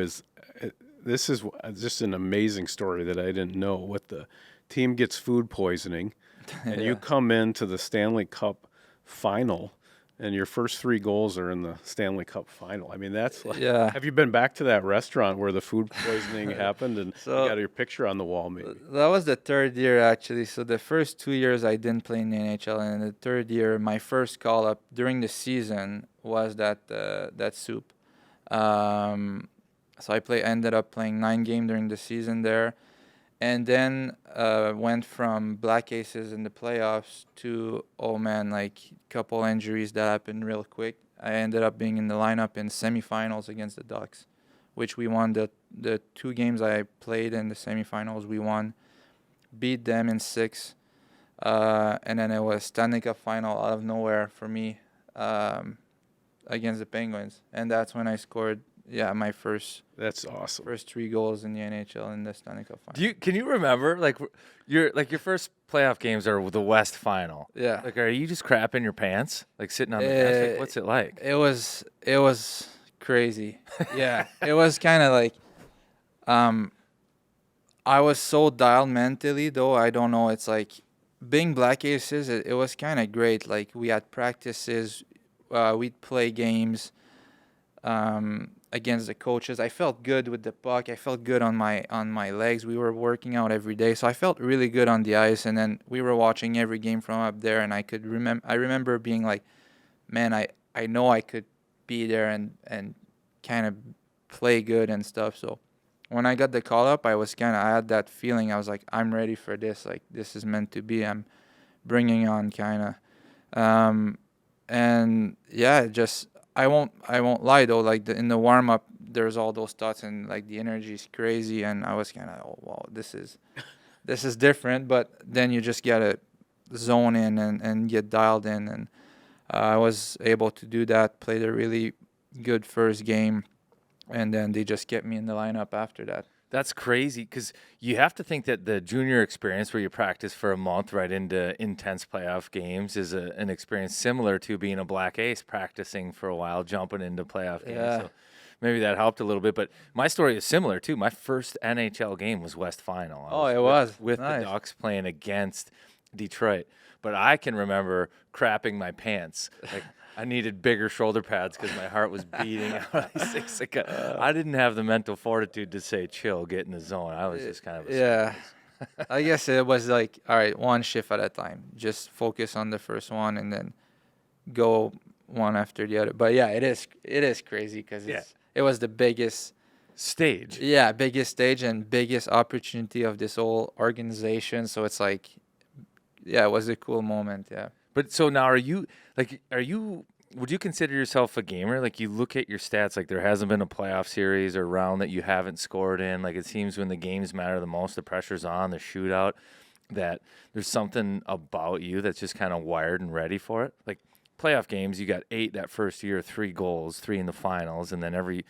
this is just an amazing story that I didn't know. What the team gets food poisoning, and you come into the Stanley Cup final, and your first 3 goals are in the Stanley Cup final. I mean, that's like, Yeah. Have you been back to that restaurant where the food poisoning happened, and So- you got your picture on the wall, maybe? That was the 3rd year, actually. So the first 2 years I didn't play in the NHL, and in the 3rd year, my first call up during the season was that soup. So ended up playing 9 games during the season there, and then went from black aces in the playoffs to, oh man, like couple injuries that happened real quick. I ended up being in the lineup in semifinals against the Ducks, which we won the 2 games I played in the semifinals. We won, beat them in 6, and then it was Stanley Cup final out of nowhere for me. against the Penguins, and that's when I scored. Yeah, my That's awesome. first 3 goals in the NHL in the Stanley Cup final. Can you remember your first playoff games are the West Final? Yeah. Like, are you just crapping your pants, like sitting on the bench? Like, what's it like? It was crazy. Yeah, it was kind of like, I was so dialed mentally, though. I don't know. It's like being Black Aces. It was kind of great. Like, we had practices, we'd play games against the coaches. I felt good with the puck. I felt good on my legs. We were working out every day, so I felt really good on the ice. And then we were watching every game from up there, and I remember being like, man, I know I could be there and kind of play good and stuff. So when I got the call up, I had that feeling. I was like, I'm ready for this. Like, this is meant to be. I'm bringing on kind of, and yeah, just. I won't lie though. Like in the warm up, there's all those thoughts and like the energy is crazy, and I was kind of, oh wow, this is different. But then you just gotta zone in and get dialed in, and I was able to do that. Played a really good first game, and then they just kept me in the lineup after that. That's crazy because you have to think that the junior experience where you practice for a month right into intense playoff games is an experience similar to being a Black Ace practicing for a while, jumping into playoff games. Yeah. So maybe that helped a little bit. But my story is similar too. My first NHL game was West Final. It was with nice. the Ducks playing against Detroit. But I can remember crapping my pants. Like, I needed bigger shoulder pads because my heart was beating out of these things. Like, I didn't have the mental fortitude to say, chill, get in the zone. I was just kind of I guess it was like, all right, one shift at a time. Just focus on the first one and then go one after the other. But yeah, it is crazy because it was the biggest stage. Yeah, biggest stage and biggest opportunity of this whole organization. So it's like, yeah, it was a cool moment. Yeah. But so now would you consider yourself a gamer? Like, you look at your stats, like there hasn't been a playoff series or round that you haven't scored in. Like, it seems when the games matter the most, the pressure's on, the shootout, that there's something about you that's just kind of wired and ready for it. Like, playoff games, you got 8 that first year, 3 goals, 3 in the finals, and then every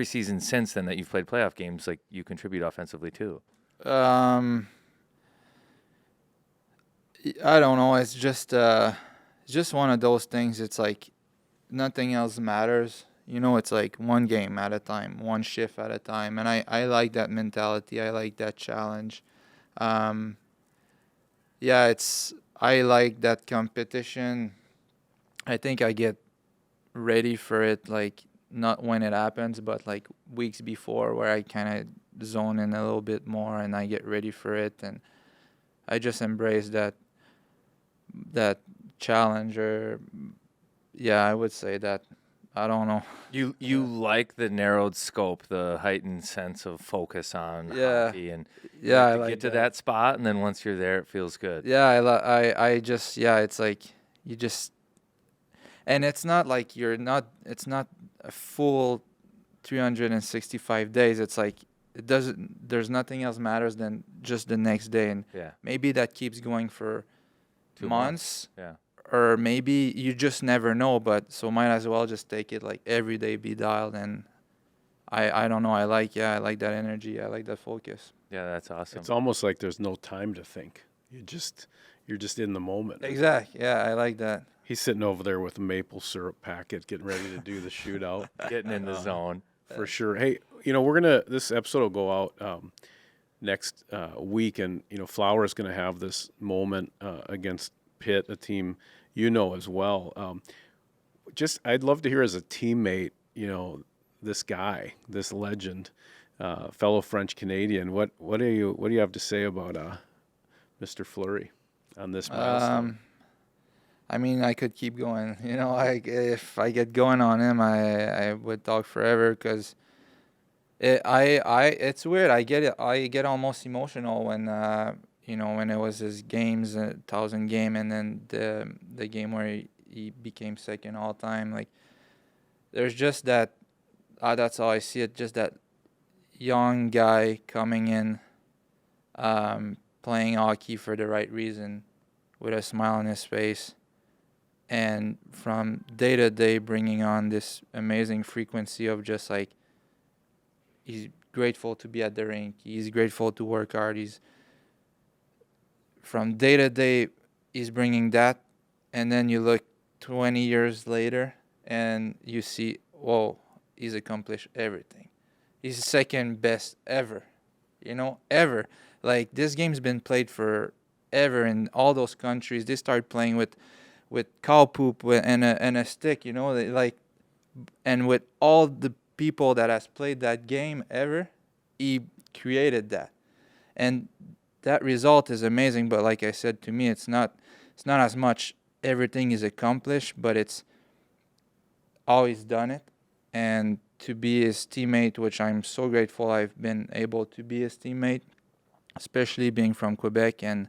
season since then that you've played playoff games, like, you contribute offensively too. I don't know. It's just one of those things. It's like nothing else matters. You know, it's like one game at a time, one shift at a time. And I like that mentality. I like that challenge. I like that competition. I think I get ready for it, like not when it happens, but like weeks before, where I kind of zone in a little bit more and I get ready for it. And I just embrace that challenge. Or I would say that. I don't know. You like the narrowed scope, the heightened sense of focus on hockey, and I to like get to that spot, and then once you're there, it feels good. It's like you just, and it's not like it's not a full 365 days. It's like there's nothing else matters than just the next day, and maybe that keeps going for 2 months. Yeah. Or maybe you just never know, but so might as well just take it like every day, be dialed. And I don't know. I like that energy. I like that focus. Yeah, that's awesome. It's almost like there's no time to think. You're just in the moment. Exactly. Yeah, I like that. He's sitting over there with a maple syrup packet, getting ready to do the shootout. Getting in the zone. For sure. Hey, this episode will go out next week, and, Flower's going to have this moment against Pitt, a team as well. I'd love to hear as a teammate, this guy, this legend, fellow French Canadian. What do you have to say about Mr. Fleury on this milestone? I mean, I could keep going. If I get going on him, I would talk forever because it's weird. I get it. I get almost emotional when when it was his games, 1,000 game, and then the game where he became second all time. Like, there's just that. That's how I see it. Just that young guy coming in, playing hockey for the right reason, with a smile on his face, and from day to day bringing on this amazing frequency of just like he's grateful to be at the rink, he's grateful to work hard, he's from day to day he's bringing that, and then you look 20 years later and you see, whoa, he's accomplished everything. He's second best ever, ever. Like, this game's been played forever in all those countries. They start playing with cow poop and a stick, and with all the people that has played that game ever, he created that. And that result is amazing, but like I said, to me, it's not as much everything is accomplished, but it's always done it. And to be his teammate, which I'm so grateful I've been able to be his teammate, especially being from Quebec, and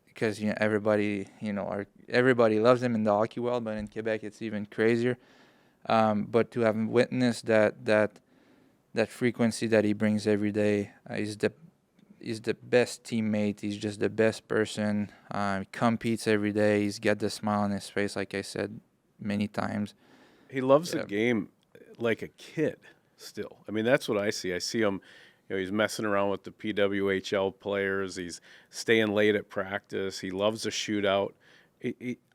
because everybody loves him in the hockey world, but in Quebec it's even crazier. But to have witnessed that frequency that he brings every day, he's the best teammate. He's just the best person. He competes every day. He's got the smile on his face, like I said many times. He loves the game like a kid still. I mean, that's what I see. I see him, he's messing around with the PWHL players. He's staying late at practice. He loves a shootout.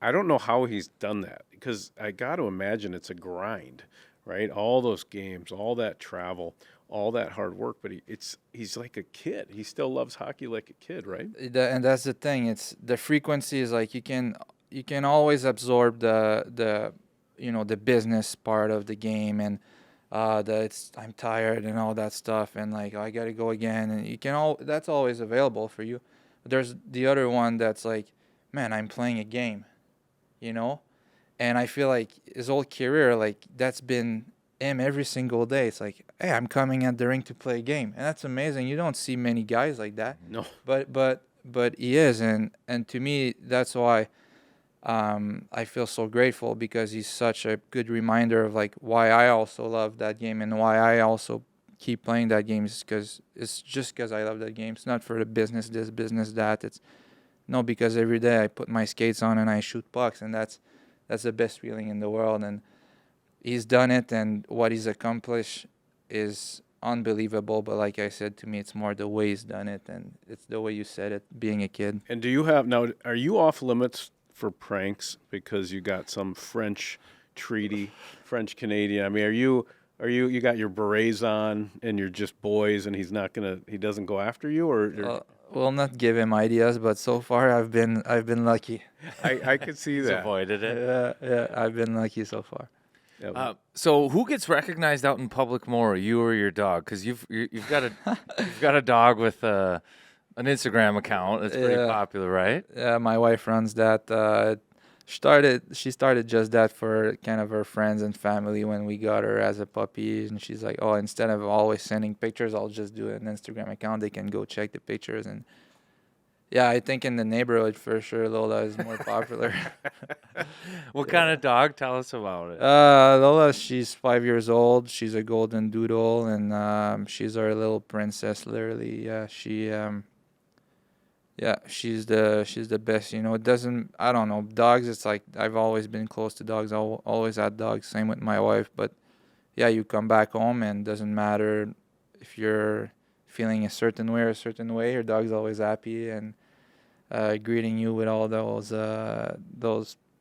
I don't know how he's done that, because I got to imagine it's a grind, right? All those games, all that travel, all that hard work, but he's like a kid. He still loves hockey like a kid, right? And that's the thing. It's the frequency is like you can always absorb the business part of the game, and I'm tired and all that stuff, and like, I gotta go again, and that's always available for you. But there's the other one that's like, man, I'm playing a game, and I feel like his whole career, like, that's been him every single day. It's like, hey, I'm coming at the rink to play a game, and that's amazing. You don't see many guys like that. No. But he is, and to me, that's why I feel so grateful, because he's such a good reminder of like why I also love that game, and why I also keep playing that game. It's just because I love that game. It's not for the business this, business that. It's because every day I put my skates on and I shoot pucks, and that's the best feeling in the world. And he's done it, and what he's accomplished is unbelievable. But like I said, to me, it's more the way he's done it, and it's the way you said it, being a kid. And are you off limits for pranks because you got some French treaty, French Canadian? I mean, are you got your berets on and you're just boys, and he doesn't go after you, or? We'll not give him ideas, but so far I've been lucky. I could see that. Avoided it. Yeah, I've been lucky so far. Yeah, So who gets recognized out in public more, you or your dog? Because you've got a dog with an Instagram account that's pretty popular, right? Yeah, my wife runs that. She started just that for kind of her friends and family when we got her as a puppy, and she's like, oh, instead of always sending pictures, I'll just do an Instagram account. They can go check the pictures. And yeah, I think in the neighborhood for sure Lola is more popular. What kind of dog? Tell us about it. Lola, she's 5 years old. She's a golden doodle, and she's our little princess, literally. Yeah, she's the best. I don't know, dogs, it's like I've always been close to dogs. I always had dogs. Same with my wife. But yeah, you come back home, and it doesn't matter if you're feeling a certain way, your dog's always happy and greeting you with all those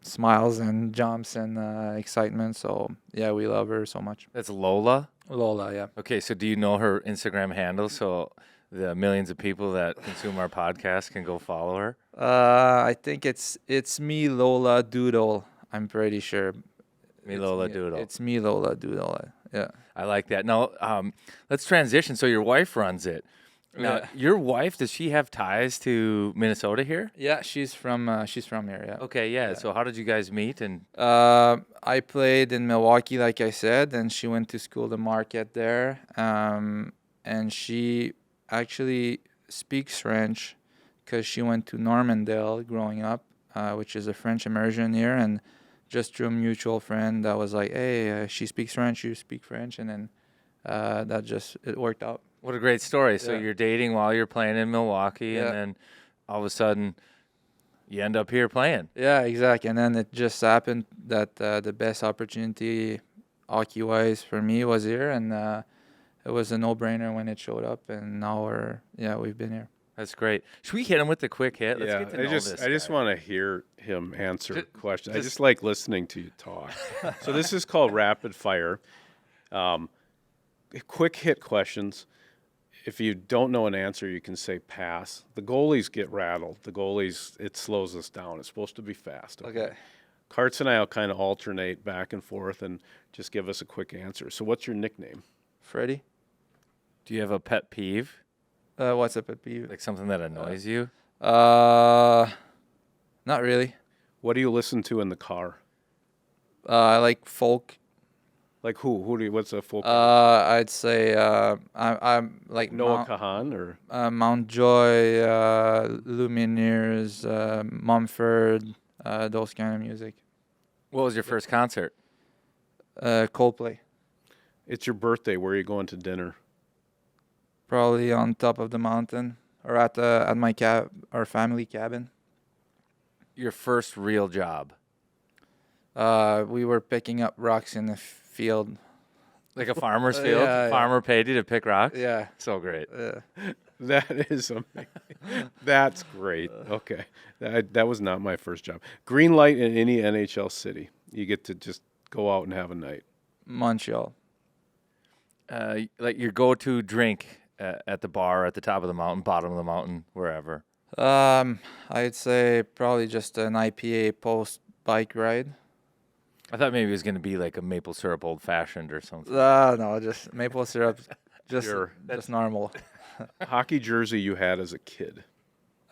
smiles and jumps and excitement. So yeah, we love her so much. That's Lola? Lola, yeah. Okay, so do you know her Instagram handle, so the millions of people that consume our podcast can go follow her? I think it's me, Lola Doodle. I'm pretty sure. Lola Doodle. It's me, Lola Doodle. Yeah. I like that. Now, let's transition. So your wife runs it. Now, your wife, does she have ties to Minnesota here? Yeah, she's from here. Yeah. Okay, yeah. So how did you guys meet? And I played in Milwaukee, like I said, and she went to school to Marquette there. And she actually speaks French because she went to Normandale growing up, which is a French immersion here, and just through a mutual friend that was like, hey, she speaks French, you speak French, and then it worked out. What a great story. So you're dating while you're playing in Milwaukee, and then all of a sudden You end up here playing. Yeah, exactly. And then it just happened that the best opportunity hockey-wise for me was here, and it was a no-brainer when it showed up. And now we've been here. That's great. Should we hit him with the quick hit? Let's get to know I just guy. want to hear him answer questions. I just like listening to you talk. So this is called rapid fire. Quick hit questions. If you don't know an answer, you can say pass. The goalies get rattled. It slows us down. It's supposed to be fast. Okay. Karts and I will kind of alternate back and forth and just give us a quick answer. So what's your nickname? Freddy? Do you have a pet peeve? What's a pet peeve? Like something that annoys you? Not really. What do you listen to in the car? I like folk. Like who? What's a folk? I'd say I'm like Noah Kahan or? Mount Joy, Lumineers, Mumford, those kind of music. What was your first concert? Coldplay. It's your birthday. Where are you going to dinner? Probably on top of the mountain or at our family cabin. Your first real job? We were picking up rocks in the field. Like a farmer's field? Yeah, Farmer paid you to pick rocks? Yeah. So great. That is amazing. That's great. Okay. That was not my first job. Green light in any NHL city. You get to just go out and have a night. Montreal. Like your go-to drink at the bar, at the top of the mountain, bottom of the mountain, wherever. I'd say probably just an IPA post bike ride. I thought maybe it was going to be like a maple syrup old-fashioned or something. No, just maple syrup. Just Sure. Just normal. Hockey jersey you had as a kid.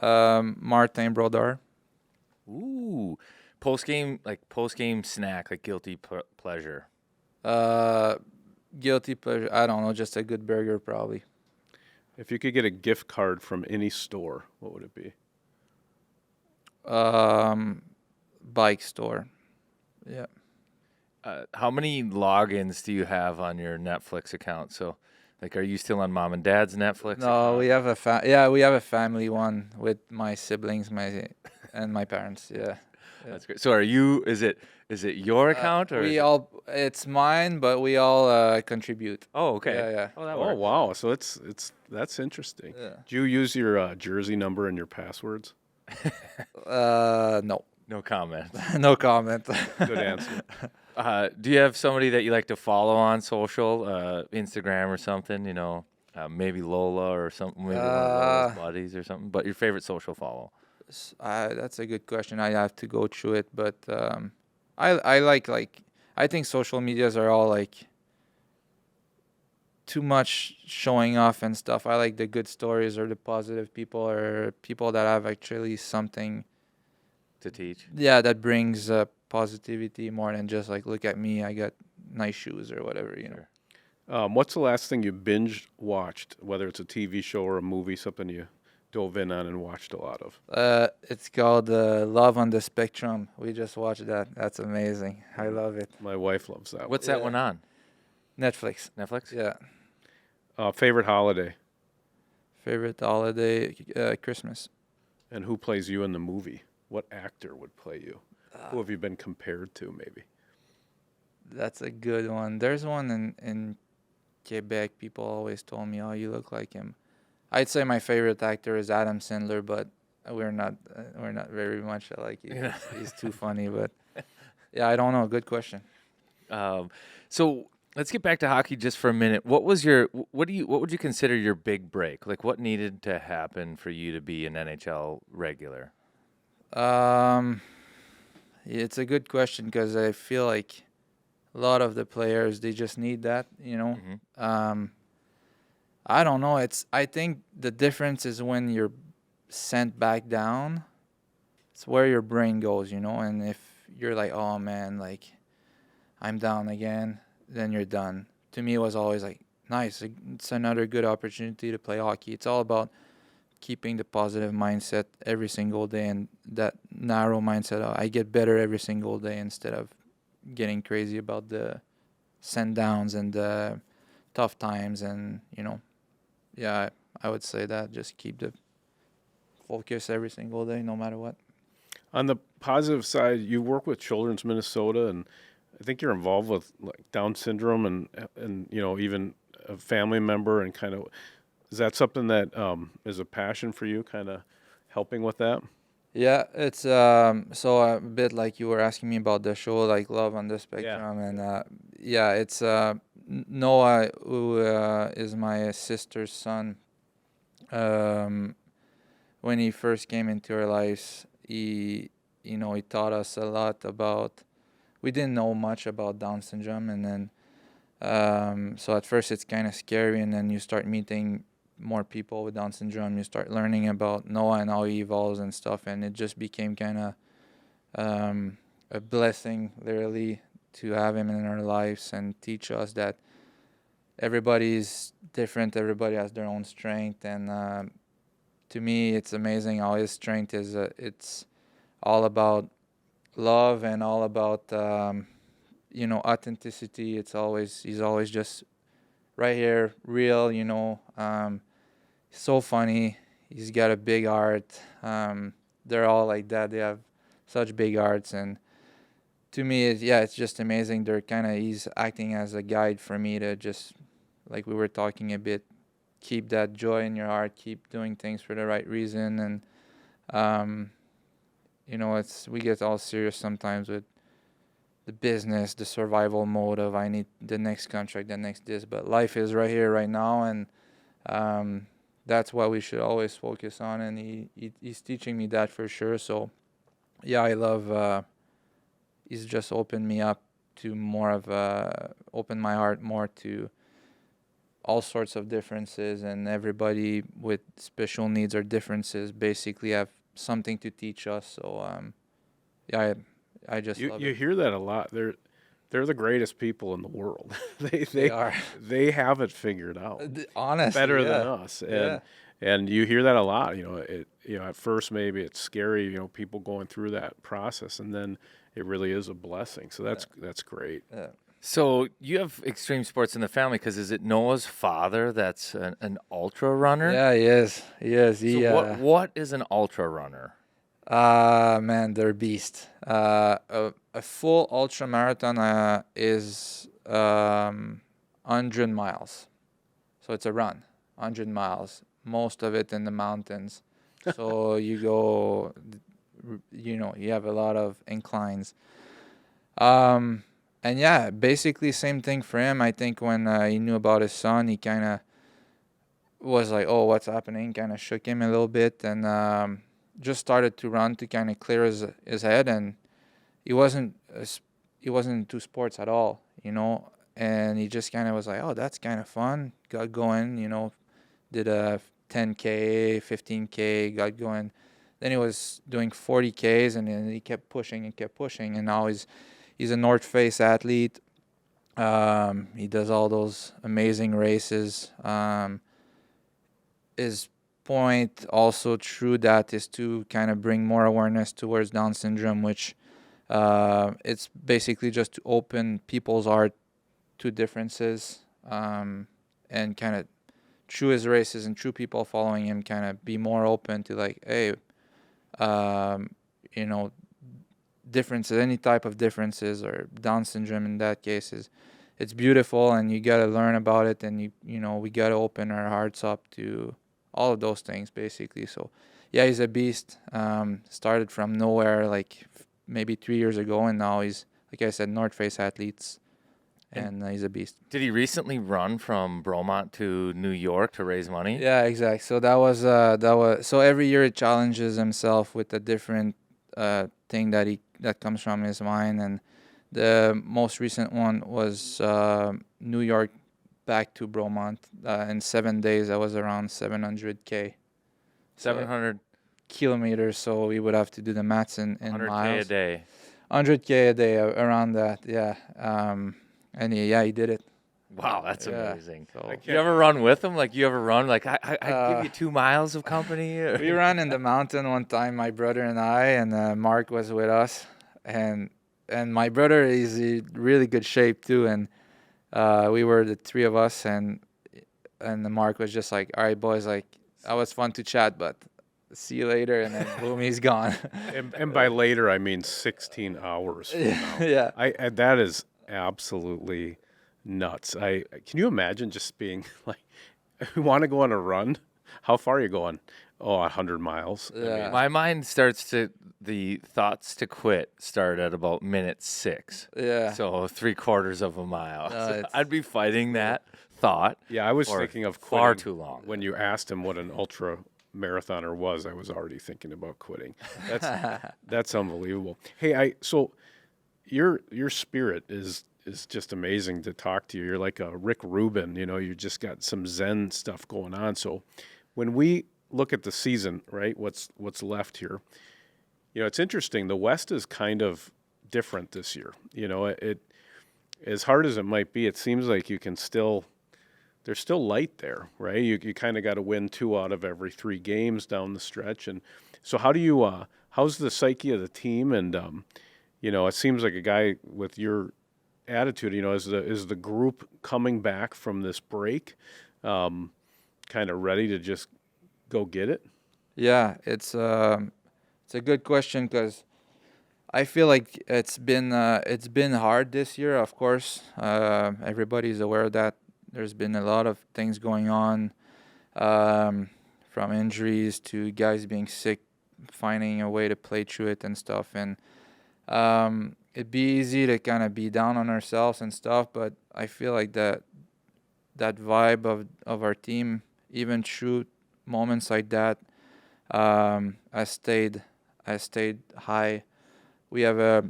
Martin Brodeur. Ooh. Post-game snack, like guilty pleasure. Guilty pleasure. I don't know. Just a good burger, probably. If you could get a gift card from any store, what would it be? Bike store. Yeah. How many logins do you have on your Netflix account? So, like, are you still on mom and dad's Netflix? No, we have a family one with my siblings, and my parents. Yeah. That's great. So, are you? Is it your account or It's mine, but we all contribute. Oh, okay. Yeah. Oh, that Oh, works. wow. So that's interesting. Yeah. Do you use your jersey number in your passwords? No. No comment. No comment. Good answer. Do you have somebody that you like to follow on social, Instagram or something? You know, maybe Lola or something. Maybe one of Lola's buddies or something. But your favorite social follow? That's a good question. I have to go through it, but I like I think social medias are all like too much showing off and stuff. I like the good stories or the positive people or people that have actually something To teach? Yeah, that brings positivity more than just like, look at me, I got nice shoes or whatever, you know. What's the last thing you binge watched, whether it's a TV show or a movie, something you dove in on and watched a lot of? It's called Love on the Spectrum. We just watched that. That's amazing. I love it. My wife loves that. What's that one on? Netflix. Netflix? Yeah. Favorite holiday? Favorite holiday, Christmas. And who plays you in the movie? What actor would play you? Who have you been compared to, maybe? That's a good one. There's one in Quebec. People always told me, "Oh, you look like him." I'd say my favorite actor is Adam Sandler, but we're not very much alike. He's too funny, but yeah, I don't know. Good question. So let's get back to hockey just for a minute. What would you consider your big break? Like, what needed to happen for you to be an NHL regular? It's a good question because I feel like a lot of the players, they just need that, you know. Mm-hmm. I don't know. I think the difference is when you're sent back down. It's where your brain goes, you know. And if you're like, oh man, like I'm down again, then you're done. To me, it was always like, nice. It's another good opportunity to play hockey. It's all about keeping the positive mindset every single day and that narrow mindset. I get better every single day instead of getting crazy about the send downs and the tough times. And, you know, yeah, I would say that. Just keep the focus every single day, no matter what. On the positive side, you work with Children's Minnesota, and I think you're involved with like Down syndrome and even a family member, and kind of, is that something that is a passion for you, kind of helping with that? Yeah, it's so a bit like you were asking me about the show, like Love on the Spectrum, and yeah, it's Noah, who is my sister's son. When he first came into our lives, he taught us a lot about. We didn't know much about Down syndrome, and then so at first it's kind of scary, and then you start meeting more people with Down syndrome. You start learning about Noah and how he evolves and stuff, and it just became kind of a blessing, literally, to have him in our lives and teach us that everybody's different. Everybody has their own strength, and to me, it's amazing how his strength is. It's all about love and all about authenticity. He's always just right here, real. So funny. He's got a big heart. They're all like that. They have such big hearts, and to me, it's just amazing. He's acting as a guide for me to just, like we were talking a bit, keep that joy in your heart, keep doing things for the right reason, and we get all serious sometimes with the business, the survival mode of I need the next contract, the next this, but life is right here, right now, and that's what we should always focus on, and he's teaching me that for sure. So yeah, I love he's just opened me up to more of opened my heart more to all sorts of differences, and everybody with special needs or differences basically have something to teach us. So yeah, I just love you it. hear that a lot. They're the greatest people in the world. They are. They have it figured out. Honestly, Better yeah. than us. Yeah. And you hear that a lot. At first maybe it's scary, people going through that process, and then it really is a blessing. So that's great. Yeah. So you have extreme sports in the family, because is it Noah's father that's an ultra runner? Yeah, he is. He is. So what is an ultra runner? Man, they're beast. A full ultra marathon is 100 miles. So it's a run, 100 miles, most of it in the mountains. So you go, you have a lot of inclines. And yeah, basically same thing for him. I think when he knew about his son, he kind of was like, oh, what's happening? Kind of shook him a little bit, and just started to run to kind of clear his head. And he wasn't into sports at all, and he just kind of was like, oh, that's kind of fun. Got going, did a 10K, 15K, got going. Then he was doing 40Ks, and then he kept pushing and kept pushing, and now he's a North Face athlete. He does all those amazing races. His point also through that is to kind of bring more awareness towards Down syndrome, which it's basically just to open people's heart to differences, and kind of through his races and through people following him, kind of be more open to like, hey, differences, any type of differences, or Down syndrome in that case, it's beautiful, and you got to learn about it, and we got to open our hearts up to all of those things basically. So yeah, he's a beast. Started from nowhere like maybe 3 years ago, and now he's, like I said, North Face athletes, and he's a beast. Did he recently run from Bromont to New York to raise money? Yeah, exactly. So that was so every year he challenges himself with a different thing that comes from his mind, and the most recent one was New York back to Bromont in 7 days. That was around 700K. 700 kilometers, so we would have to do the maths in 100K miles. a day. 100K a day, around that, yeah. And he did it. Wow, that's Yeah, amazing. so- You ever run with him? Like, you ever run? Like, I give you 2 miles of company? We ran in the mountain one time, my brother and I, and Mark was with us, and my brother is in really good shape too, and we were the three of us, and Mark was just like, all right, boys, like, that was fun to chat, but see you later, and then boom, he's gone. And by later, I mean 16 hours from now. Yeah. I that is absolutely nuts. Can you imagine just being like, we want to go on a run? How far are you going? Oh, 100 miles. Yeah. My mind starts to, the thoughts to quit start at about minute 6. Yeah. So 3/4 of a mile. No, So it's- I'd be fighting that thought. Yeah, I was for thinking of far quitting. too long. When you asked him what an ultra marathoner was, I was already thinking about quitting. That's unbelievable. Hey, so your spirit is just amazing to talk to you. You're like a Rick Rubin, you just got some Zen stuff going on. So when we look at the season, right, what's left here, it's interesting. The West is kind of different this year. It as hard as it might be, it seems like you can still, there's still light there, right? You kind of got to win 2 out of every 3 games down the stretch. And so how do you, how's the psyche of the team? And, it seems like a guy with your attitude, is the group coming back from this break kind of ready to just go get it? Yeah, it's a good question because I feel like it's been hard this year. Of course, everybody's aware of that. There's been a lot of things going on, from injuries to guys being sick, finding a way to play through it and stuff. And it'd be easy to kind of be down on ourselves and stuff, but I feel like that vibe of our team, even through moments like that, I stayed high. We have a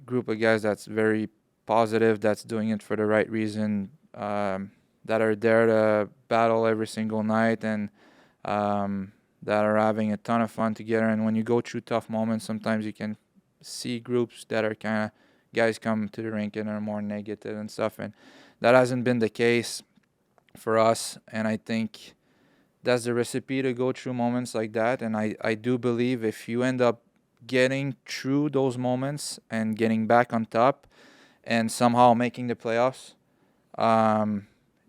group of guys that's very positive, that's doing it for the right reason, that are there to battle every single night, and that are having a ton of fun together. And when you go through tough moments, sometimes you can see groups that are kind of, guys come to the rink and are more negative and stuff, and that hasn't been the case for us. And I think that's the recipe to go through moments like that. And I do believe if you end up getting through those moments and getting back on top and somehow making the playoffs,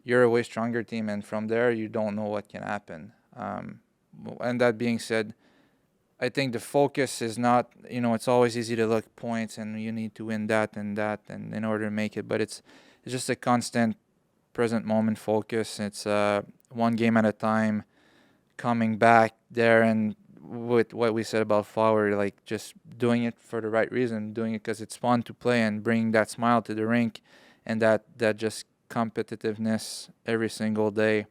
you're a way stronger team. And from there, you don't know what can happen. And that being said, I think the focus is not, it's always easy to look points and you need to win that and in order to make it. But it's just a constant present moment focus. It's one game at a time, coming back there, and with what we said about Flower, like just doing it for the right reason, doing it because it's fun to play and bringing that smile to the rink and that just competitiveness every single day.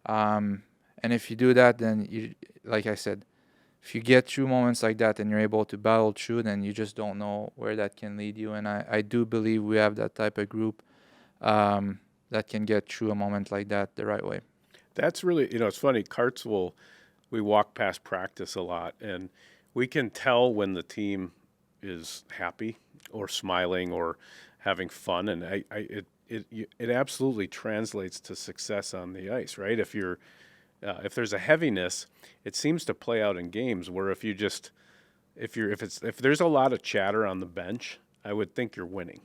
And if you do that, then you, like I said, if you get through moments like that and you're able to battle through, then you just don't know where that can lead you. And I do believe we have that type of group that can get through a moment like that the right way. That's really, it's funny. We walk past practice a lot, and we can tell when the team is happy or smiling or having fun, and it absolutely translates to success on the ice, right? If there's a heaviness, it seems to play out in games where if there's a lot of chatter on the bench, I would think you're winning,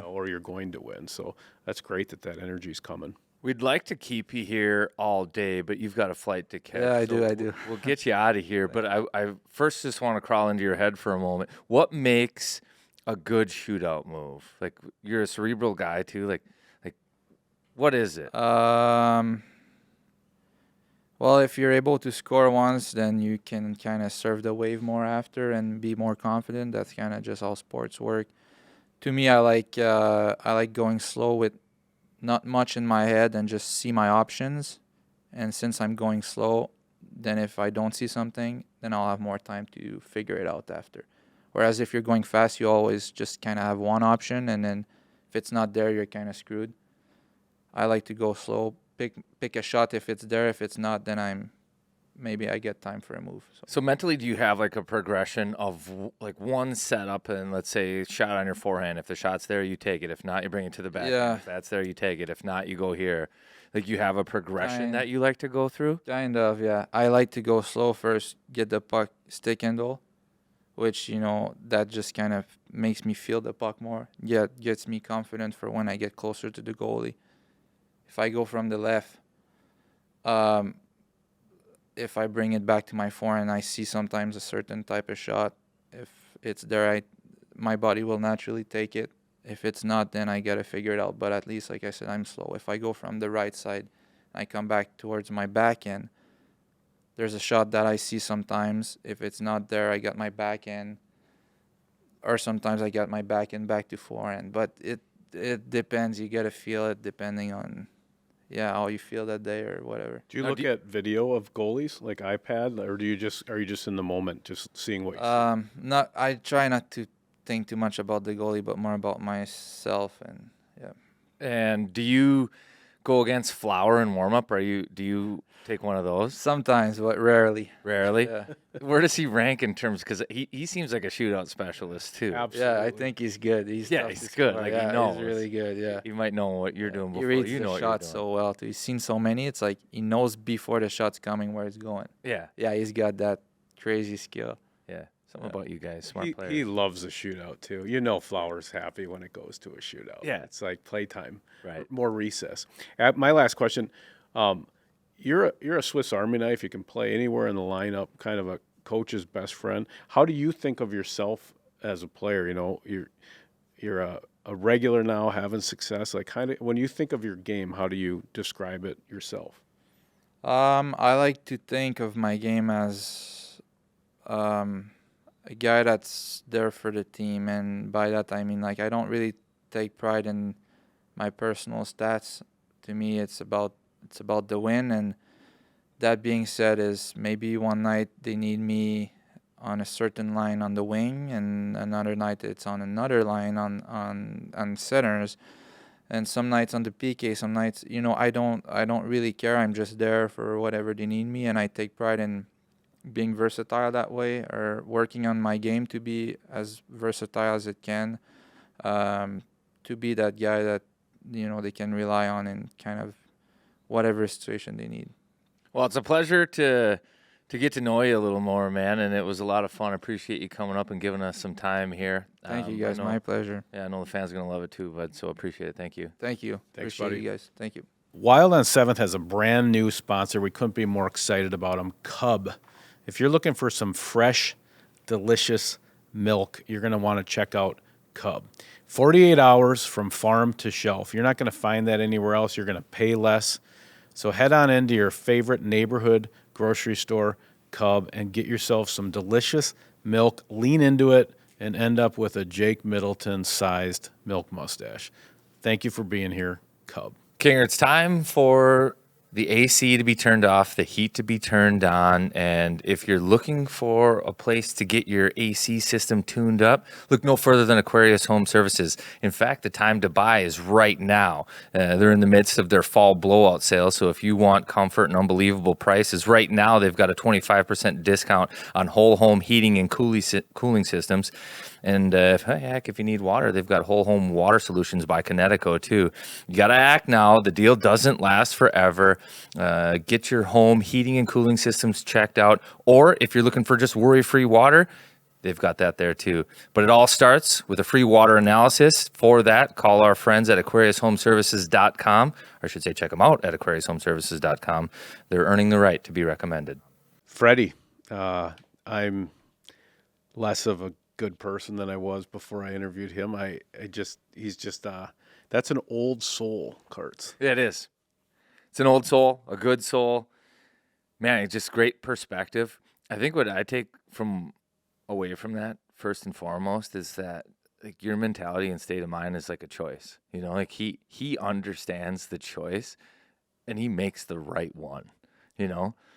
or you're going to win. So that's great that energy's coming. We'd like to keep you here all day, but you've got a flight to catch. Yeah, I so do. We'll get you out of here, but I first just want to crawl into your head for a moment. What makes a good shootout move? Like, you're a cerebral guy too. Like, what is it? Well, if you're able to score once, then you can kind of surf the wave more after and be more confident. That's kind of just how sports work. To me, I like going slow with not much in my head and just see my options. And since I'm going slow, then if I don't see something, then I'll have more time to figure it out after. Whereas if you're going fast, you always just kind of have one option, and then if it's not there, you're kind of screwed. I like to go slow, pick a shot if it's there. If it's not, then maybe I get time for a move. So mentally, do you have like a progression of like one setup, and let's say shot on your forehand? If the shot's there, you take it. If not, you bring it to the back. Yeah. If that's there, you take it. If not, you go here. Like, you have a progression that you like to go through? Kind of, yeah. I like to go slow first, get the puck stick handle, which, that just kind of makes me feel the puck more. Yeah, gets me confident for when I get closer to the goalie. If I go from the left, if I bring it back to my forehand, I see sometimes a certain type of shot. If it's there, my body will naturally take it. If it's not, then I got to figure it out. But at least, like I said, I'm slow. If I go from the right side, I come back towards my backhand, there's a shot that I see sometimes. If it's not there, I got my backhand. Or sometimes I got my backhand back to forehand. But it depends. You got to feel it depending on, how you feel that day or whatever. Do you look at video of goalies, like iPad, or are you just in the moment, just seeing what you see? I try not to think too much about the goalie, but more about myself. And And do you go against Flower in warm up? Do you take one of those? sometimes, but rarely. Rarely. Yeah. Where does he rank in terms? Because he seems like a shootout specialist too. Absolutely. Yeah, I think he's good. He's Yeah, tough he's to good. score. Like, he yeah, knows. he's really good. Yeah, You might know what you're doing he before reads you know the what shots you're doing. so well too. He's seen so many. It's like he knows before the shot's coming where it's going. Yeah, Yeah, he's got that crazy skill. yeah. Something about you guys, smart players. He loves a shootout too. You know, Flower's happy when it goes to a shootout. Yeah. It's like playtime, Right. more recess. My last question: you're a Swiss Army knife. You can play anywhere in the lineup. Kind of a coach's best friend. How do you think of yourself as a player? You know, you're a regular now, having success. Like, when you think of your game, how do you describe it yourself? I like to think of my game as a guy that's there for the team, and by that I mean, like, I don't really take pride in my personal stats. To me, it's about the win. And that being said, is maybe one night they need me on a certain line on the wing, and another night it's on another line on centers, and some nights on the PK. Some nights, I don't really care. I'm just there for whatever they need me, and I take pride in being versatile that way, or working on my game to be as versatile as it can, to be that guy that they can rely on in kind of whatever situation they need. Well, it's a pleasure to get to know you a little more, man, and it was a lot of fun. I appreciate you coming up and giving us some time here. Thank you, guys. I know- My pleasure. Yeah, I know the fans are gonna love it too, bud. So appreciate it. Thank you. Thank you. Thanks, Appreciate buddy. you guys. Thank you. Wild on 7th has a brand new sponsor. We couldn't be more excited about them. Cub. If you're looking for some fresh, delicious milk, you're going to want to check out Cub. 48 hours from farm to shelf. You're not going to find that anywhere else. You're going to pay less. So head on into your favorite neighborhood grocery store, Cub, and get yourself some delicious milk. Lean into it and end up with a Jake Middleton-sized milk mustache. Thank you for being here, Cub. Kinger, it's time for the AC to be turned off, the heat to be turned on, and if you're looking for a place to get your AC system tuned up, look no further than Aquarius Home Services. In fact, the time to buy is right now. They're in the midst of their fall blowout sale, so if you want comfort and unbelievable prices, right now they've got a 25% discount on whole home heating and cooling systems. And if you need water, they've got whole home water solutions by Connecticut too. You got to act now. The deal doesn't last forever. Get your home heating and cooling systems checked out. Or if you're looking for just worry-free water, they've got that there too. But it all starts with a free water analysis. For that, call our friends at AquariusHomeservices.com. Or I should say check them out at AquariusHomeservices.com. They're earning the right to be recommended. Freddie, I'm less of a good person than I was before I interviewed him. He's just that's an old soul, Kurtz. Yeah, it is. It's an old soul, a good soul. Man, it's just great perspective. I think what I take away from that, first and foremost, is that like your mentality and state of mind is like a choice. Like he understands the choice and he makes the right one.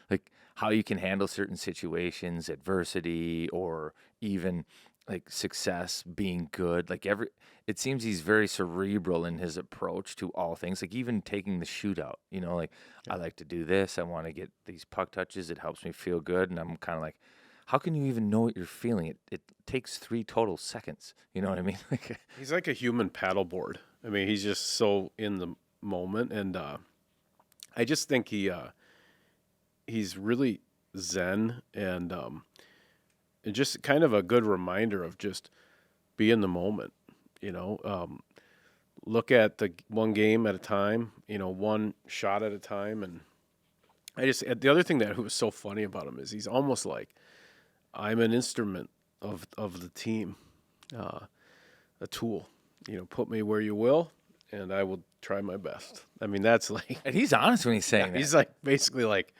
Like how you can handle certain situations, adversity, or even like success, being good. Like it seems he's very cerebral in his approach to all things. Like even taking the shootout, I like to do this. I want to get these puck touches. It helps me feel good. And I'm kind of like, how can you even know what you're feeling? It takes 3 total seconds. You know what I mean? He's like a human paddleboard. I mean, he's just so in the moment. And I just think he's really zen and just kind of a good reminder of just be in the moment, look at the one game at a time, one shot at a time. And the other thing that was so funny about him is he's almost like, I'm an instrument of the team, a tool. Put me where you will, and I will try my best. I mean, that's like, And he's honest when he's saying that. he's like basically like,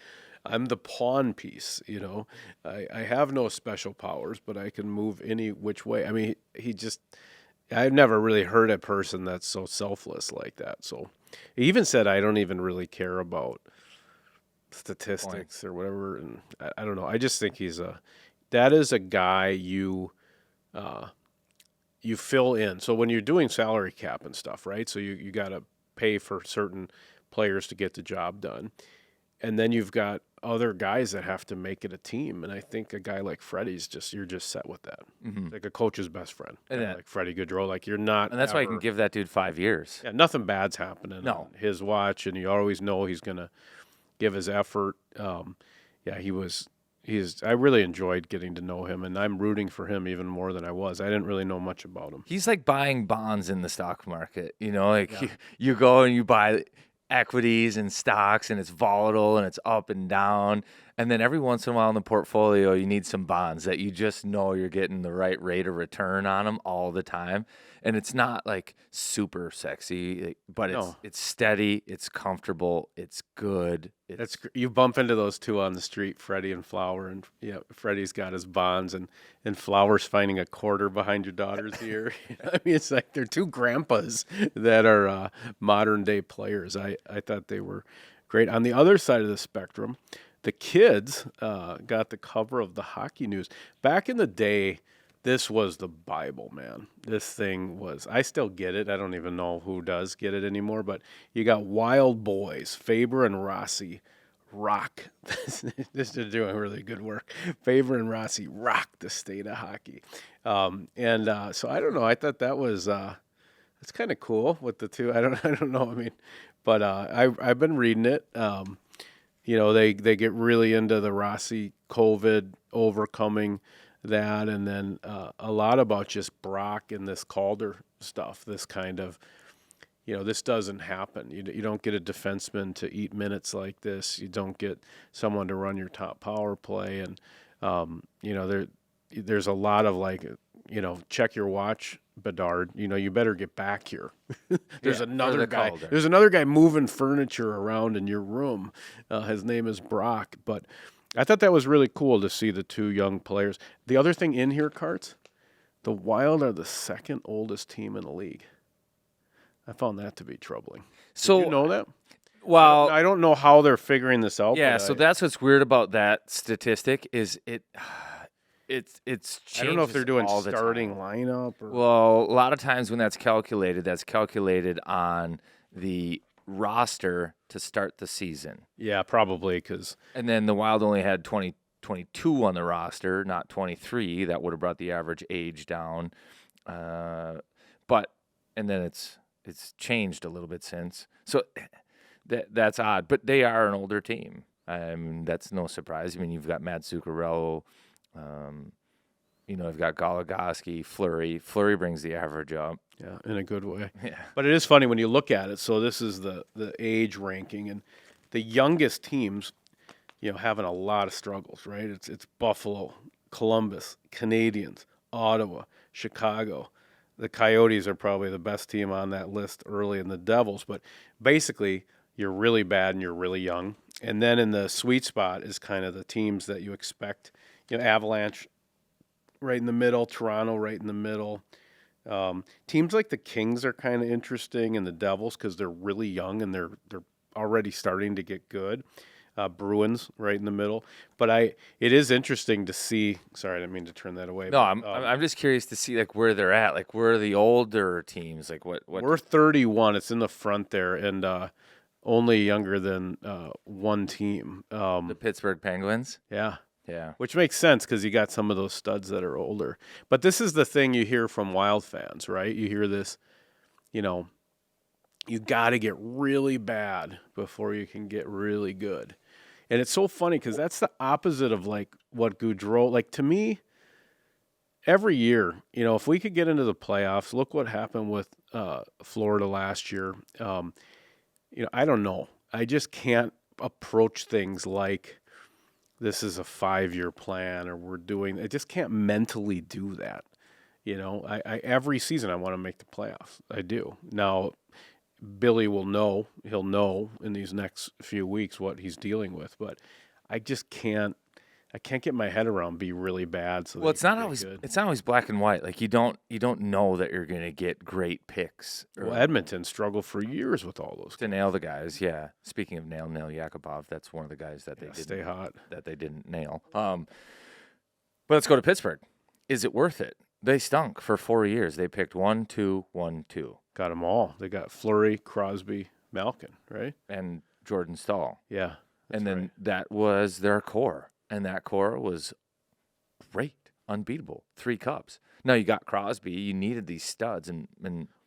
I'm the pawn piece. I have no special powers, but I can move any which way. I mean, I've never really heard a person that's so selfless like that. So he even said, I don't even really care about statistics or whatever. And I don't know. I just think that is a guy you fill in. So when you're doing salary cap and stuff, right? So you got to pay for certain players to get the job done. And then you've got other guys that have to make it a team. And I think a guy like Freddie's you're just set with that. Mm-hmm. Like a coach's best friend. And like Freddy Gaudreau. Like you're not. And that's why you can give that dude 5 years. Yeah, nothing bad's happening on his watch. And you always know he's going to give his effort. I really enjoyed getting to know him, and I'm rooting for him even more than I was. I didn't really know much about him. He's like buying bonds in the stock market. You go and you buy equities and stocks, and it's volatile and it's up and down. And then every once in a while in the portfolio, you need some bonds that you just know you're getting the right rate of return on them all the time. And it's not like super sexy, but it's steady, it's comfortable, it's good. You bump into those two on the street, Freddie and Flower, and Freddie's got his bonds, and Flower's finding a quarter behind your daughter's ear. I mean, it's like they're two grandpas that are modern day players. I thought they were great. On the other side of the spectrum, the kids got the cover of the Hockey News. Back in the day, this was the Bible, man. This thing was, I still get it. I don't even know who does get it anymore, but you got Wild Boys, Faber and Rossi, rock. This is doing really good work. Faber and Rossi rock the state of hockey. So I don't know. I thought that was, it's kind of cool with the two. I don't know. I mean, but I've been reading it. They get really into the Rossi COVID overcoming that, and then a lot about just Brock and this Calder stuff. This kind of, this doesn't happen. You don't get a defenseman to eat minutes like this. You don't get someone to run your top power play, and there's a lot of like, check your watch, Bedard. You better get back here. There's another guy. Calder. There's another guy moving furniture around in your room. His name is Brock, but I thought that was really cool to see the two young players. The other thing in here, Carts, the Wild are the second oldest team in the league. I found that to be troubling. So Did you know that? Well, I don't know how they're figuring this out. yeah. So that's what's weird about that statistic is it's I don't know if they're doing all the starting time. lineup. Or... Well, a lot of times when that's calculated on the roster to start the season. Yeah, probably because. And then the Wild only had 22 on the roster, not 23. That would have brought the average age down. And then it's changed a little bit since. So that's odd. But they are an older team. That's no surprise. I mean, you've got Matt Zuccarello. You've got Goligoski, Fleury. Fleury brings the average up. Yeah, in a good way. Yeah. But it is funny when you look at it. So this is the age ranking, and the youngest teams, having a lot of struggles, right? It's Buffalo, Columbus, Canadiens, Ottawa, Chicago. The Coyotes are probably the best team on that list early, in the Devils. But basically, you're really bad and you're really young. And then in the sweet spot is kind of the teams that you expect. Avalanche right in the middle, Toronto right in the middle. Teams like the Kings are kind of interesting, and the Devils because they're really young and they're already starting to get good. Bruins right in the middle, but it is interesting to see. Sorry, I didn't mean to turn that away. No, I'm just curious to see like where they're at. Like where are the older teams? Like what? We're 31. It's in the front there, and only younger than one team. The Pittsburgh Penguins. Yeah. Yeah. Which makes sense because you got some of those studs that are older. But this is the thing you hear from Wild fans, right? You hear this, you got to get really bad before you can get really good. And it's so funny because that's the opposite of like what Gaudreau, like to me, every year, if we could get into the playoffs, look what happened with Florida last year. I don't know. I just can't approach things like this is a 5-year plan or we're doing. I just can't mentally do that. You know, I every season I want to make the playoffs. I do. Now, Billy will know. He'll know in these next few weeks what he's dealing with. But I just can't. I can't get my head around be really bad. So Well, that it's not you always get good. it's not always black and white. Like you don't know that you're gonna get great picks. Well, Edmonton struggled for years with all those. to nail the guys, yeah. Speaking of nail Yakupov, that's one of the guys that they didn't Stay hot. that they didn't nail. But let's go to Pittsburgh. Is it worth it? They stunk for 4 years. They picked 1, 2, 1, 2, Got them all. They got Fleury, Crosby, Malkin, right? and Jordan Stahl. Yeah. And then that was their core. And that core was great, unbeatable. 3 cups. Now you got Crosby. You needed these studs. And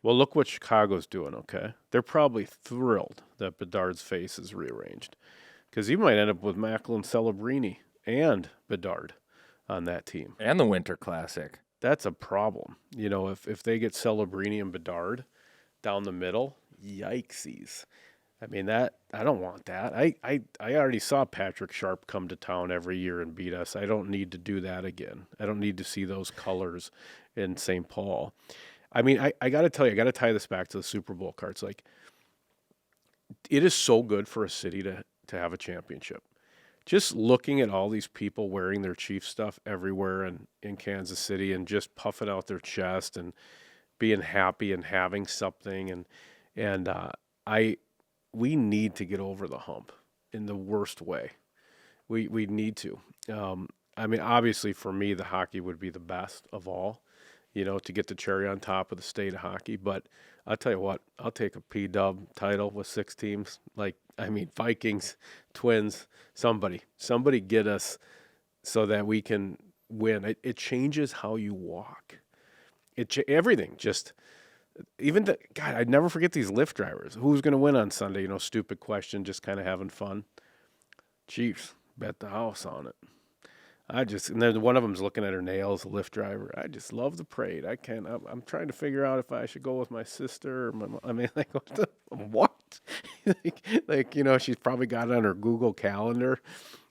Well, look what Chicago's doing, okay? They're probably thrilled that Bedard's face is rearranged because he might end up with Macklin, Celebrini, and Bedard on that team. the Winter Classic. That's a problem. You know, if they get Celebrini and Bedard down the middle, yikesies. I mean, that I don't want that. I already saw Patrick Sharp come to town every year and beat us. I don't need to do that again. I don't need to see those colors in St. Paul. I mean, I got to tell you, I got to tie this back to the Super Bowl cards. Like, it is so good for a city to have a championship. Just looking at all these people wearing their Chiefs stuff everywhere in Kansas City and just puffing out their chest and being happy and having something. We need to get over the hump in the worst way. We need to. I mean, obviously for me, the hockey would be the best of all, you know, to get the cherry on top of the state of hockey. But I'll tell you what, I'll take a P-Dub title with 6 teams. Like, I mean, Vikings, Twins, somebody get us so that we can win. It changes how you walk. Everything just... Even God, I'd never forget these Lyft drivers. Who's going to win on Sunday? You know, stupid question, just kind of having fun. Chiefs, bet the house on it. And then one of them's looking at her nails, a Lyft driver. I just love the parade. I'm trying to figure out if I should go with my sister or my mom. I mean, like, what? like, you know, she's probably got it on her Google Calendar.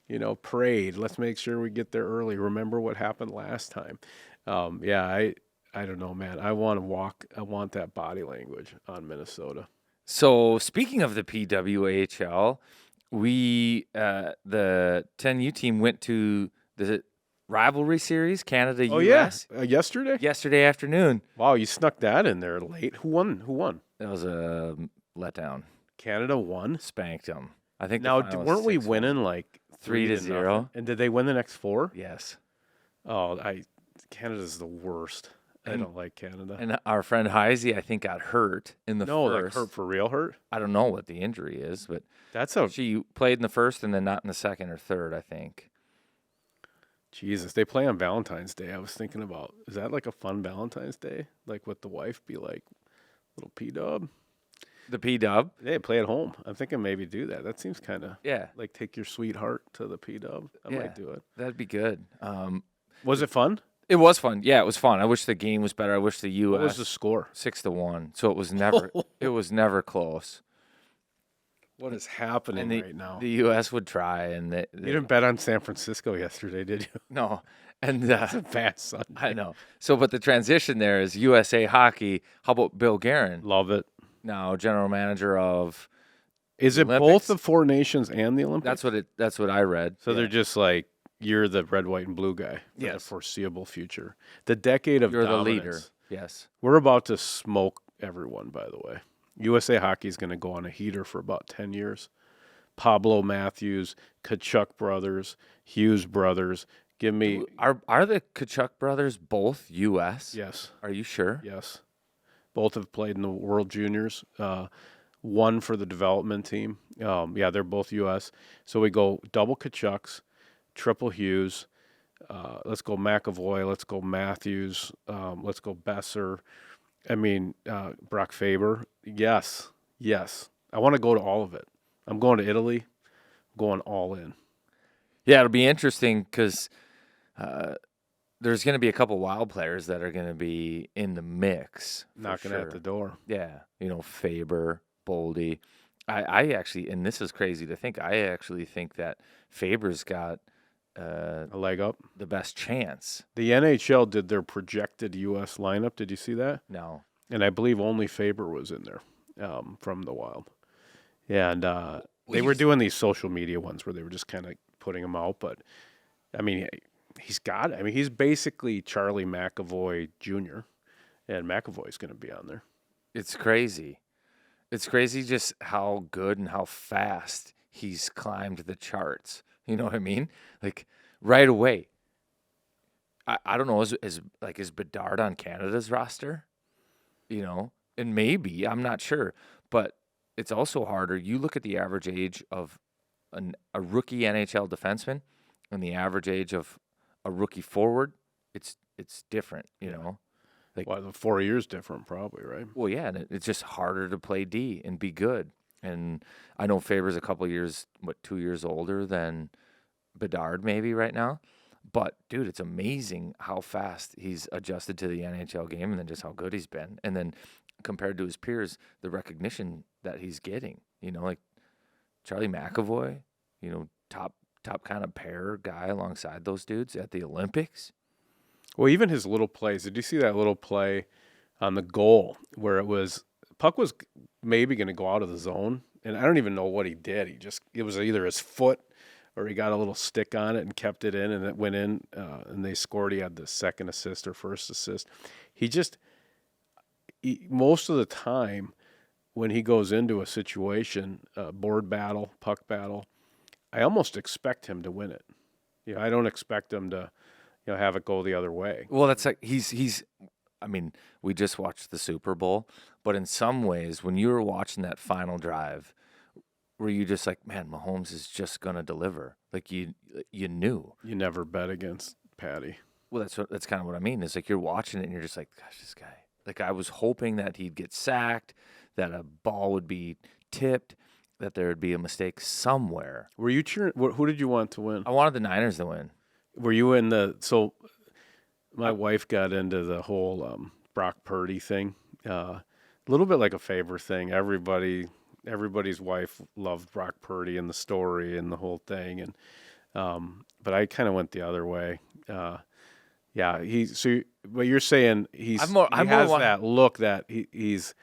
You know, parade. Let's make sure we get there early. Remember what happened last time. I don't know, man. I want to walk. I want that body language on Minnesota. So speaking of the PWHL, we the 10U team went to the rivalry series, Canada-US. Oh, yeah. Yesterday? Yesterday afternoon. Wow, you snuck that in there late. Who won? That was a letdown. Canada won? Spanked them. I think. Now, the final weren't we 6-1. winning like 3-0? 0? And did they win the next 4? Yes. Oh, Canada's the worst. I don't like Canada. And our friend Heisey, I think, got hurt in the first. Like hurt for real hurt? I don't know what the injury is, but she played in the first and then not in the second or third, I think. Jesus, they play on Valentine's Day. I was thinking about, is that like a fun Valentine's Day? Like with the wife, be like, little P-Dub? The P-Dub? They play at home. I'm thinking maybe do that. That seems kind of like take your sweetheart to the P-Dub. I might do it. That'd be good. Was it fun? It was fun. Yeah, it was fun. I wish the game was better. I wish the U.S. What was the score? 6-1. So it was never close. What is happening right now? The U.S. would try, and you didn't bet on San Francisco yesterday, did you? No. And that's a bad Sunday. I know. So, but the transition there is USA Hockey. How about Bill Guerin? Love it. Now, general manager of. Is it Olympics? Both the 4 nations and the Olympics? That's what I read. So they're just like, you're the red, white, and blue guy for the foreseeable future. The decade of dominance. You're the leader. Yes. We're about to smoke everyone, by the way. USA Hockey is going to go on a heater for about 10 years. Pablo Matthews, Kachuk brothers, Hughes brothers. Give me. Are the Kachuk brothers both U.S.? Yes. Are you sure? Yes. Both have played in the World Juniors. One for the development team. They're both U.S. So we go double Kachucks, triple Hughes. Let's go McAvoy. Let's go Matthews. Let's go Besser. I mean, Brock Faber. Yes. I want to go to all of it. I'm going to Italy. I'm going all in. Yeah, it'll be interesting because there's going to be a couple wild players that are going to be in the mix. Knocking at the door. Yeah. Faber, Boldy. I actually, and this is crazy to think, I actually think that Faber's got A leg up. the best chance. The NHL did their projected U.S. lineup. Did you see that? No. And I believe only Faber was in there from the Wild. Yeah, and they were doing these social media ones where they were just kind of putting him out. But, I mean, he's got it. I mean, he's basically Charlie McAvoy Jr., and McAvoy's going to be on there. It's crazy. It's crazy just how good and how fast he's climbed the charts. You know what I mean? Like, right away. I don't know, is Bedard on Canada's roster? You know? And maybe, I'm not sure. But it's also harder. You look at the average age of a rookie NHL defenseman and the average age of a rookie forward, it's different, you know? Well, the 4 years different probably, right? Well, yeah, and it's just harder to play D and be good. And I know Faber's a couple years, 2 years older than Bedard maybe right now. But, dude, it's amazing how fast he's adjusted to the NHL game and then just how good he's been. And then compared to his peers, the recognition that he's getting, you know, like Charlie McAvoy, you know, top kind of pair guy alongside those dudes at the Olympics. Well, even his little plays. Did you see that little play on the goal where puck was maybe going to go out of the zone, and I don't even know what he did. It was either his foot or he got a little stick on it and kept it in, and it went in, and they scored. He had the second assist or first assist. Most of the time when he goes into a situation, board battle, puck battle, I almost expect him to win it. You know, I don't expect him to have it go the other way. Well, that's like he's. I mean, we just watched the Super Bowl, but in some ways, when you were watching that final drive, were you just like, man, Mahomes is just gonna deliver? Like you knew. You never bet against Patty. Well, that's kind of what I mean. It's like you're watching it and you're just like, gosh, this guy. Like I was hoping that he'd get sacked, that a ball would be tipped, that there would be a mistake somewhere. Were you cheering? Who did you want to win? I wanted the Niners to win. Were you in so my wife got into the whole Brock Purdy thing. A little bit like a Faber thing. Everybody's wife loved Brock Purdy and the story and the whole thing. And but I kind of went the other way. Yeah, but you're saying he has that look that he's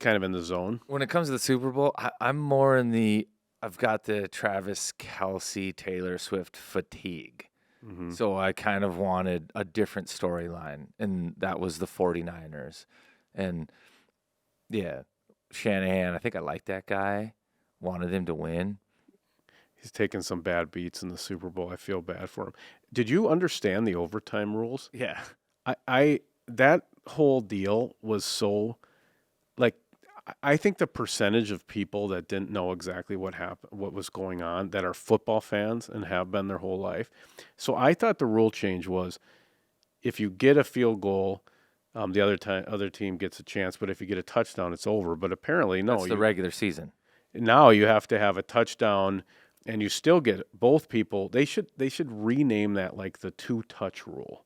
kind of in the zone. When it comes to the Super Bowl, I'm more in I've got the Travis Kelce, Taylor Swift fatigue. Mm-hmm. So I kind of wanted a different storyline, and that was the 49ers. And, yeah, Shanahan, I think I liked that guy, wanted him to win. He's taken some bad beats in the Super Bowl. I feel bad for him. Did you understand the overtime rules? Yeah. I that whole deal was so, like, I think the percentage of people that didn't know exactly what happened, what was going on, that are football fans and have been their whole life. So I thought the rule change was, if you get a field goal, the other team gets a chance. But if you get a touchdown, it's over. But apparently, no. That's the regular season. Now you have to have a touchdown, and you still get both people. They should rename that like the 2-touch rule.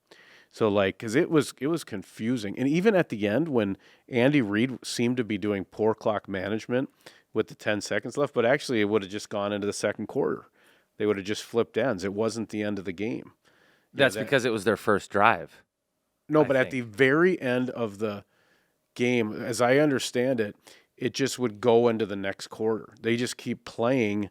So, like, because it was confusing. And even at the end, when Andy Reid seemed to be doing poor clock management with the 10 seconds left, but actually it would have just gone into the second quarter. They would have just flipped ends. It wasn't the end of the game. That's because it was their first drive. No, but at the very end of the game, as I understand it, it just would go into the next quarter. They just keep playing.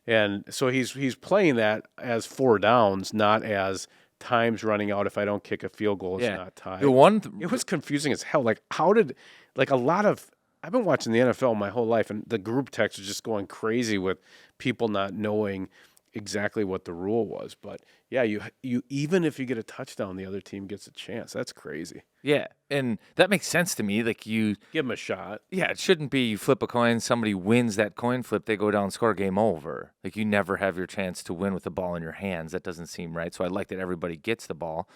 And so he's playing that as 4 downs, not as time's running out. If I don't kick a field goal, it's not tied. It was confusing as hell. Like, I've been watching the NFL my whole life, and the group text was just going crazy with people not knowing exactly what the rule was. But yeah, you even if you get a touchdown, the other team gets a chance. That's crazy. Yeah, and that makes sense to me. Like, you give them a shot. Yeah, it shouldn't be you flip a coin, somebody wins that coin flip, they go down, score, game over. Like, you never have your chance to win with the ball in your hands. That doesn't seem right. So I like that everybody gets the ball.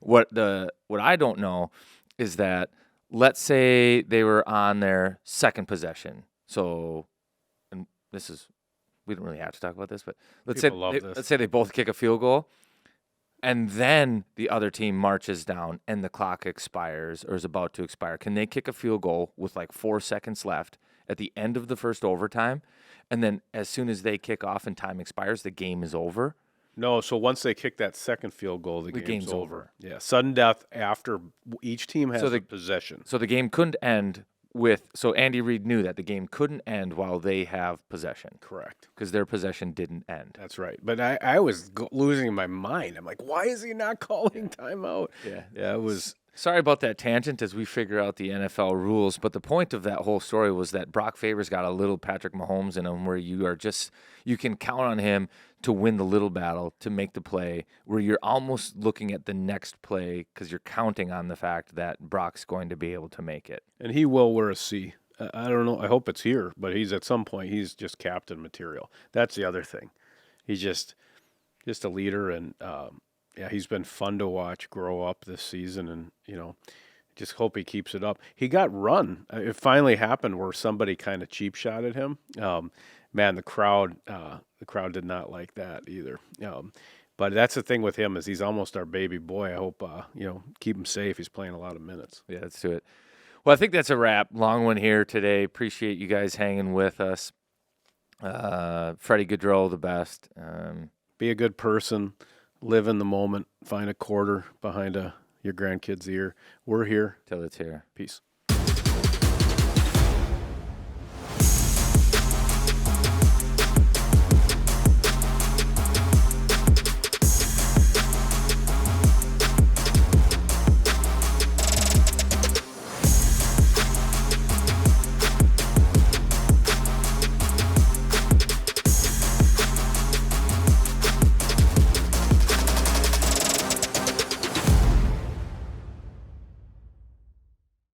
What I don't know is that, let's say they were on their second possession. So, and we don't really have to talk about this, but let's say they both kick a field goal, and then the other team marches down and the clock expires or is about to expire. Can they kick a field goal with like 4 seconds left at the end of the first overtime, and then as soon as they kick off and time expires, the game is over? No, so once they kick that second field goal, the game's over. over. Yeah, sudden death after each team has So a possession. So the game couldn't end so Andy Reid knew that the game couldn't end while they have possession. Correct. Because their possession didn't end. That's right. But I was losing my mind. I'm like, why is he not calling timeout? Yeah, it was. Sorry about that tangent as we figure out the NFL rules, but the point of that whole story was that Brock Faber's got a little Patrick Mahomes in him where you can count on him to win the little battle, to make the play, where you're almost looking at the next play because you're counting on the fact that Brock's going to be able to make it. And he will wear a C. I don't know. I hope it's here, but at some point, he's just captain material. That's the other thing. He's just a leader, and yeah, he's been fun to watch grow up this season, and just hope he keeps it up. He got run. It finally happened where somebody kind of cheap shotted him. Man, the crowd did not like that either. But that's the thing with him is he's almost our baby boy. I hope keep him safe. He's playing a lot of minutes. Yeah, let's do it. Well, I think that's a wrap. Long one here today. Appreciate you guys hanging with us. Freddy Gaudreau, the best. Be a good person. Live in the moment. Find a quarter behind your grandkid's ear. We're here. Till it's here. Peace.